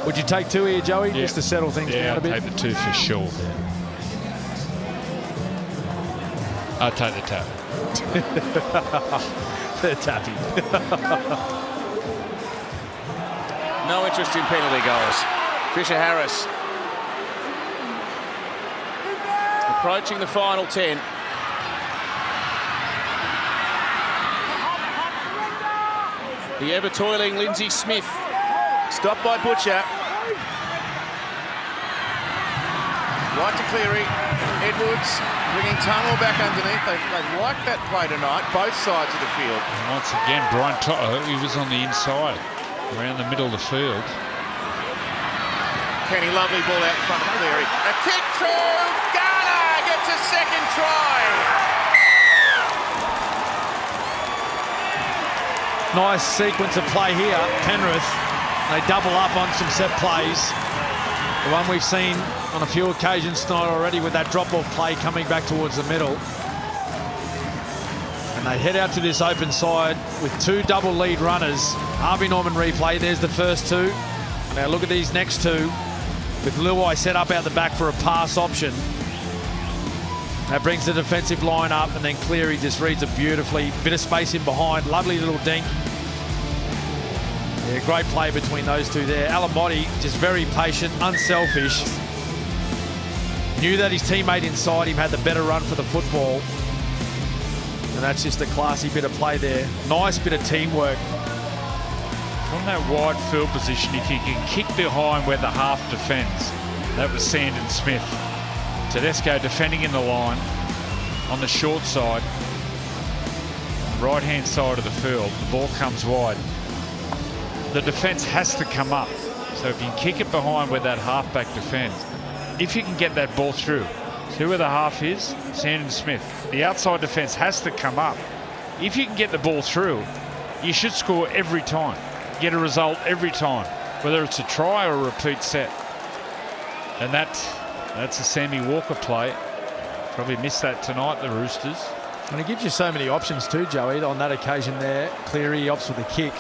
Would you take two here, Joey, just to settle things down a bit? I'll take the two for sure. I'll take the tap. The tappy. No interest in penalty goals. Fisher Harris approaching the final 10. The ever-toiling Lindsay Smith. Stopped by Butcher. Right to Cleary. Edwards bringing Tunnel back underneath. They've liked that play tonight, both sides of the field. And once again, Brian Toto, he was on the inside, around the middle of the field. Kenny, lovely ball out in front of Cleary. A kick through. Garner gets a second try. Nice sequence of play here. Penrith, they double up on some set plays. The one we've seen on a few occasions tonight already with that drop-off play coming back towards the middle. And they head out to this open side with two double lead runners. Harvey Norman replay, there's the first two. Now look at these next two with Luai set up out the back for a pass option. That brings the defensive line up, and then Cleary just reads it beautifully. Bit of space in behind, lovely little dink. Yeah, great play between those two there. Alamonte just very patient, unselfish. Knew that his teammate inside him had the better run for the football. And that's just a classy bit of play there. Nice bit of teamwork. From that wide field position, if you can kick behind where the half defends, that was Sandon Smith. Tedesco defending in the line on the short side, right-hand side of the field. The ball comes wide. the defence has to come up. So if you can kick it behind where that halfback defends, if you can get that ball through, see where the half is? Sandon Smith. The outside defence has to come up. If you can get the ball through, you should score every time. Get a result every time, whether it's a try or a repeat set. And that's a Sammy Walker play. Probably missed that tonight, the Roosters. And it gives you so many options too, Joey. On that occasion there, Cleary opts with a kick.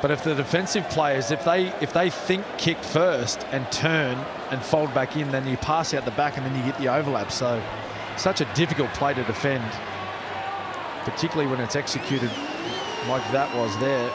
But if the defensive players, if they think kick first and turn and fold back in, then you pass out the back and then you get the overlap. So such a difficult play to defend, particularly when it's executed like that was there.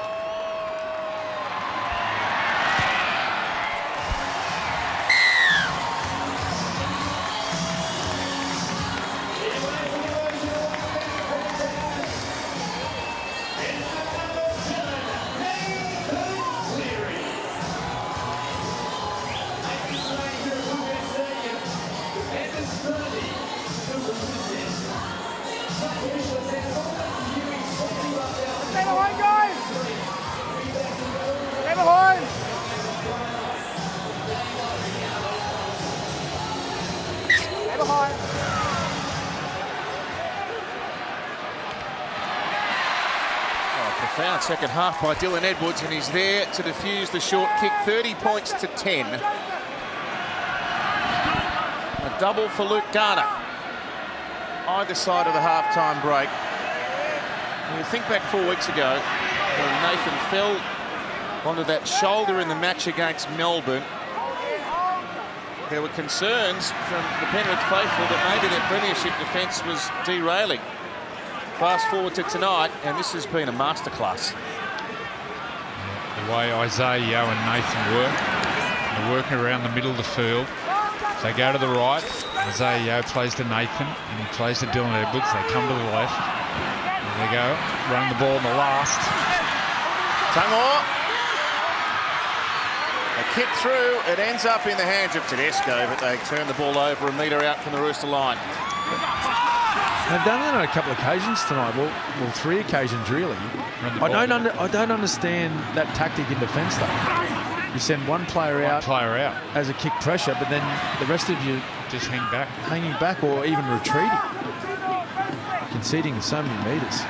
Profound second half by Dylan Edwards, and he's there to defuse the short kick. 30 points to 10. A double for Luke Garner. Either side of the half-time break. When you think back 4 weeks ago, when Nathan fell onto that shoulder in the match against Melbourne, there were concerns from the Penrith faithful that maybe their premiership defence was derailing. Fast forward to tonight, and this has been a masterclass. The way Isaiah Yeo and Nathan work, they're working around the middle of the field. They go to the right. Isaiah Yeo plays to Nathan, and he plays to Dylan Edwards. They come to the left. There they go, run the ball in the last. Tangor. A kick through. It ends up in the hands of Tedesco, but they turn the ball over a metre out from the Rooster line. They've done that on a couple of occasions tonight. Well, 3 occasions really. I don't understand that tactic in defence though. You send one player out as a kick pressure, but then the rest of you just hanging back or even retreating, conceding so many metres.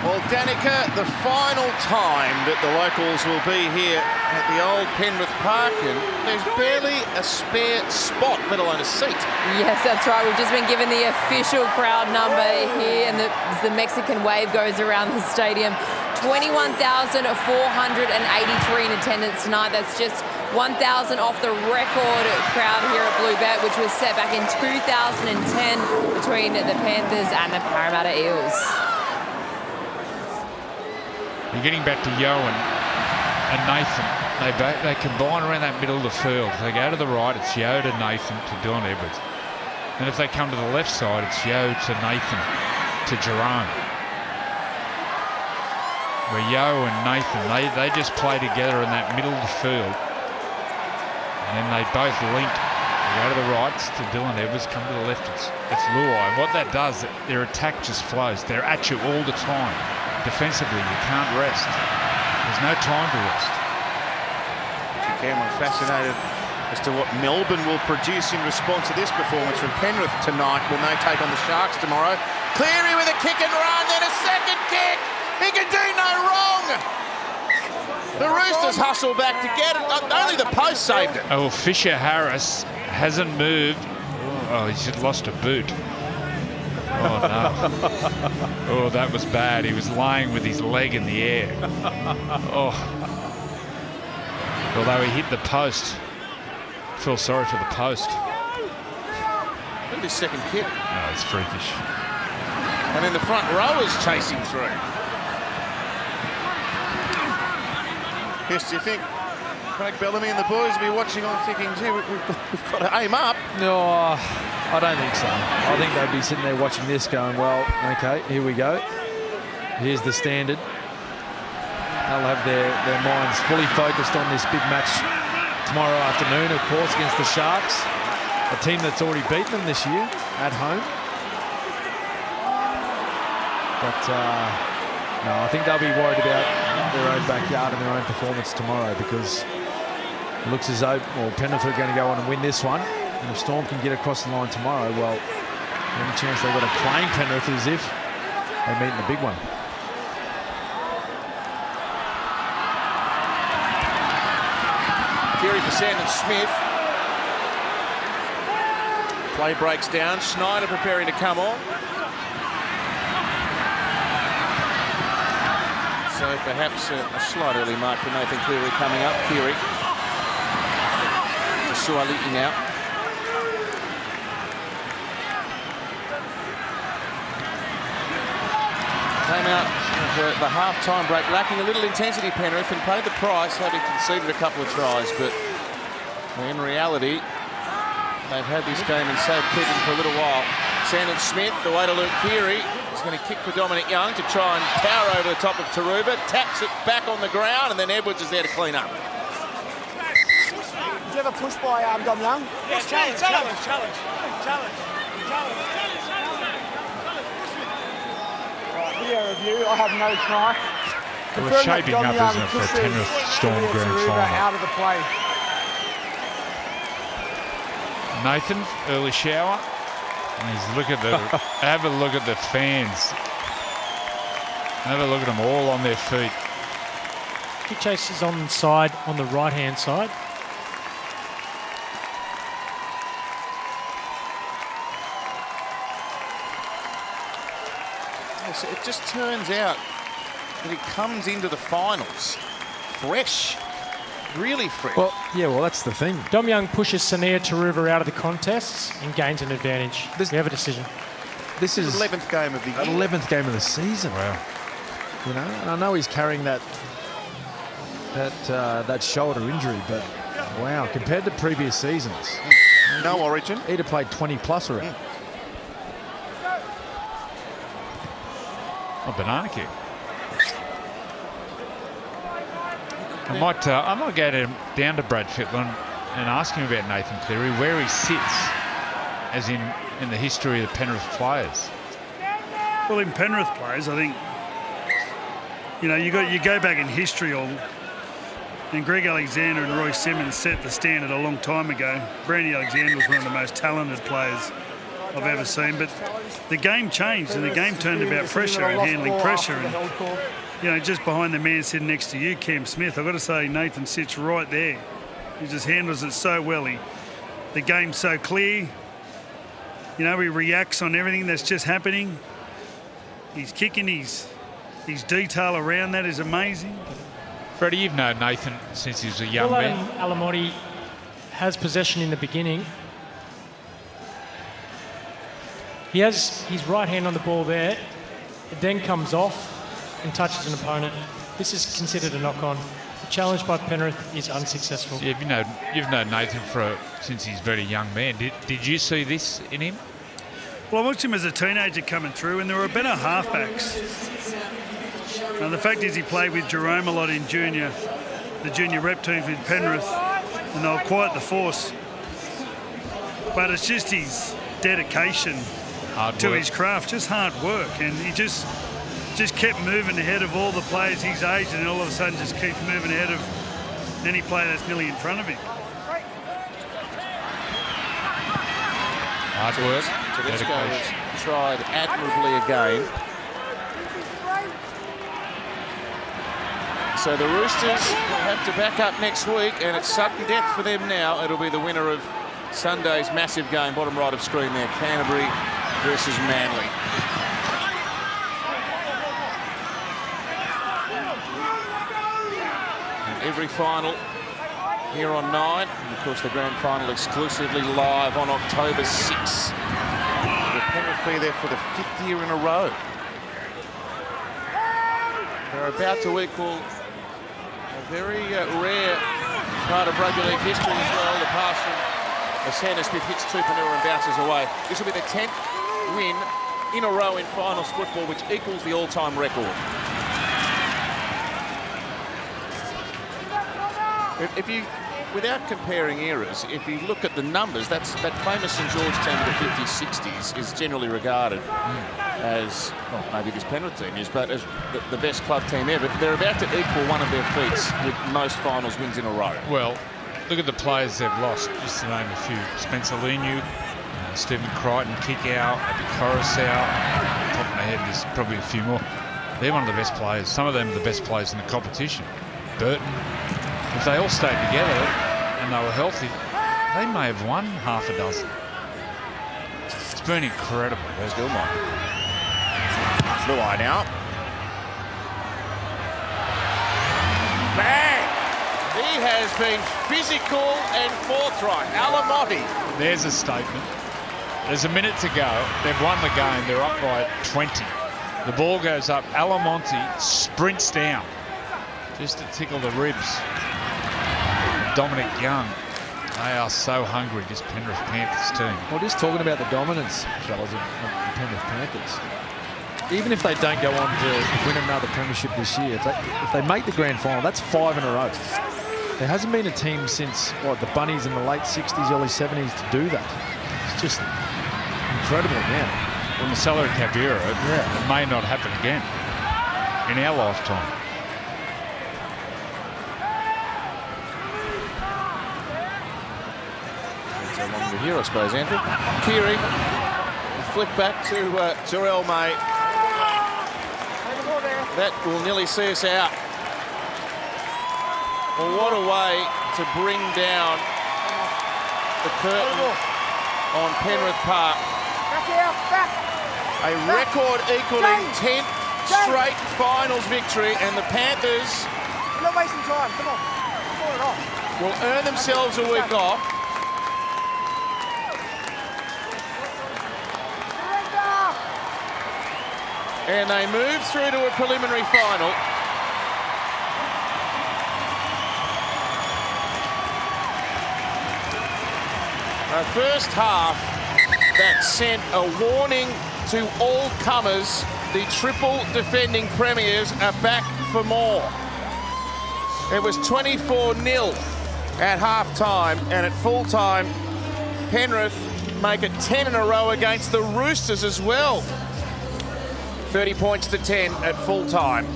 Well, Danica, the final time that the locals will be here at the old Penrith Park, and there's barely a spare spot, let alone a seat. Yes, that's right. We've just been given the official crowd number here, and the Mexican wave goes around the stadium. 21,483 in attendance tonight. That's just 1,000 off the record crowd here at Bluebet, which was set back in 2010 between the Panthers and the Parramatta Eels. You're getting back to Yeo and Nathan. They combine around that middle of the field. If they go to the right, it's Yeo to Nathan to Dylan Edwards. And if they come to the left side, it's Yeo to Nathan to Jerome. Where Yeo and Nathan, they just play together in that middle of the field. And then they both link. They go to the right, it's to Dylan Edwards, come to the left, it's Luai. And what that does, their attack just flows. They're at you all the time. Defensively, you can't rest. There's no time to rest. Cameron fascinated as to what Melbourne will produce in response to this performance from Penrith tonight when they take on the Sharks tomorrow. Cleary with a kick and run, then a second kick. He can do no wrong. The Roosters hustle back to get it. Only the post saved it. Oh, Fisher Harris hasn't moved. Oh, he's just lost a boot. Oh, no. Oh, that was bad. He was lying with his leg in the air. Oh. Although he hit the post. Feel sorry for the post. Look at his second kick. Oh, it's freakish. And then the front rowers chasing through. Yes, do you think Craig Bellamy and the boys will be watching on thinking, gee, we've got to aim up? No, I don't think so. I think they'd be sitting there watching this going, well, okay, here we go. Here's the standard. They'll have their minds fully focused on this big match tomorrow afternoon, of course, against the Sharks, a team that's already beaten them this year at home. But No, I think they'll be worried about their own backyard and their own performance tomorrow, because it looks as though, well, Penrith are going to go on and win this one. And if Storm can get across the line tomorrow, well, the only chance they've got of playing Penrith is if they meet in the big one. Keary for Sandon Smith. Play breaks down. Schneider preparing to come on. So perhaps a slight early mark for Nathan Cleary coming up. Keary. Suaalii now. Came out of the half-time break, lacking a little intensity, Penrith, and paid the price, having conceded a couple of tries. But in reality, they've had this game in safekeeping for a little while. Sandon Smith, the way to Luke Keary, is going to kick for Dominic Young to try and tower over the top of Taruba. Taps it back on the ground, and then Edwards is there to clean up. Did you have a push by Dom Young? Yes, challenge. Video review, I have no try. Well, it's shaping up, isn't it, for a Penrith Storm grand final. Out of the play. Nathan, early shower. And he's look at the have a look at the fans. Have a look at them all on their feet. Kick chase is on the right-hand side. So it just turns out that he comes into the finals fresh, really fresh. Well, yeah, well, that's the thing. Dom Young pushes Sania Taruva out of the contests and gains an advantage. We have a decision. This is 11th game of the year. 11th game of the season. Wow. You know, and I know he's carrying that shoulder injury, but wow, compared to previous seasons, No origin. he'd have played 20 plus already. A banana kick. I might go down to Brad Fittler and ask him about Nathan Cleary, where he sits, as in the history of the Penrith players. Well, in Penrith players, I think, you know, you go back in history, and Greg Alexander and Roy Simmons set the standard a long time ago. Brandy Alexander was one of the most talented players I've ever seen, but the game changed, and the game turned about pressure and handling pressure. And, you know, just behind the man sitting next to you, Cam Smith, I've got to say Nathan sits right there. He just handles it so well. The game's so clear. You know, he reacts on everything that's just happening. He's kicking, his detail around that is amazing. Freddie, you've known Nathan since he was a young man. Alamotti has possession in the beginning. He has his right hand on the ball there. It then comes off and touches an opponent. This is considered a knock-on. The challenge by Penrith is unsuccessful. Yeah, you've known Nathan since he's a very young man. Did you see this in him? Well, I watched him as a teenager coming through, and there were better halfbacks. Now, the fact is he played with Jerome a lot in the junior rep teams with Penrith, and they were quite the force. But it's just his dedication to his craft, just hard work, and he just kept moving ahead of all the players his age, and all of a sudden just keeps moving ahead of any player that's nearly in front of him. Hard work. Tedesco has tried admirably again. So the Roosters will have to back up next week, and it's sudden death for them now. It'll be the winner of Sunday's massive game, bottom right of screen there, Canterbury versus Manly. And every final here on 9, and of course the grand final exclusively live on October 6. Will Penrith be there for the 5th year in a row? They're about to equal a very rare part of rugby league history as well. The pass from Sandon Smith hits Tupanua and bounces away. This will be the 10th win in a row in finals football, which equals the all-time record. without comparing eras, if you look at the numbers, that famous St George team of the 50s, 60s is generally regarded as, well, maybe this Penrith team is, but as the best club team ever. They're about to equal one of their feats with most finals wins in a row. Well, look at the players they've lost, just to name a few. Spencer Leniu, Stephen Crichton, Kickout, Abby Coruscant. Off the top of my head, there's probably a few more. They're one of the best players. Some of them are the best players in the competition. Burton. If they all stayed together and they were healthy, they may have won half a dozen. It's been incredible. There's Gilmore. Luai now. Bang! He has been physical and forthright. Alamotti. There's a statement. There's a minute to go. They've won the game. They're up by 20. The ball goes up. Alamonte sprints down just to tickle the ribs. Dominic Young. They are so hungry, this Penrith Panthers team. Well, just talking about the dominance, fellas, of the Penrith Panthers. Even if they don't go on to win another premiership this year, if they make the grand final, that's 5 in a row. There hasn't been a team since, what, the Bunnies in the late 60s, early 70s to do that. It's just incredible now. Well, the salary cap era, it may not happen again in our lifetime. That's how long we're here, I suppose, Andrew. Keary, flick back to Jarrell May. That will nearly see us out. Well, what a way to bring down the curtain on Penrith Park. A record equaling 10th straight finals victory, and the Panthers We're not wasting time. Come on. Call it off. will earn themselves a week off. And they move through to a preliminary final. A first half that sent a warning to all comers. The triple defending premiers are back for more. It was 24-0 at half-time, and at full-time, Penrith make it 10 in a row against the Roosters as well. 30 points to 10 at full-time.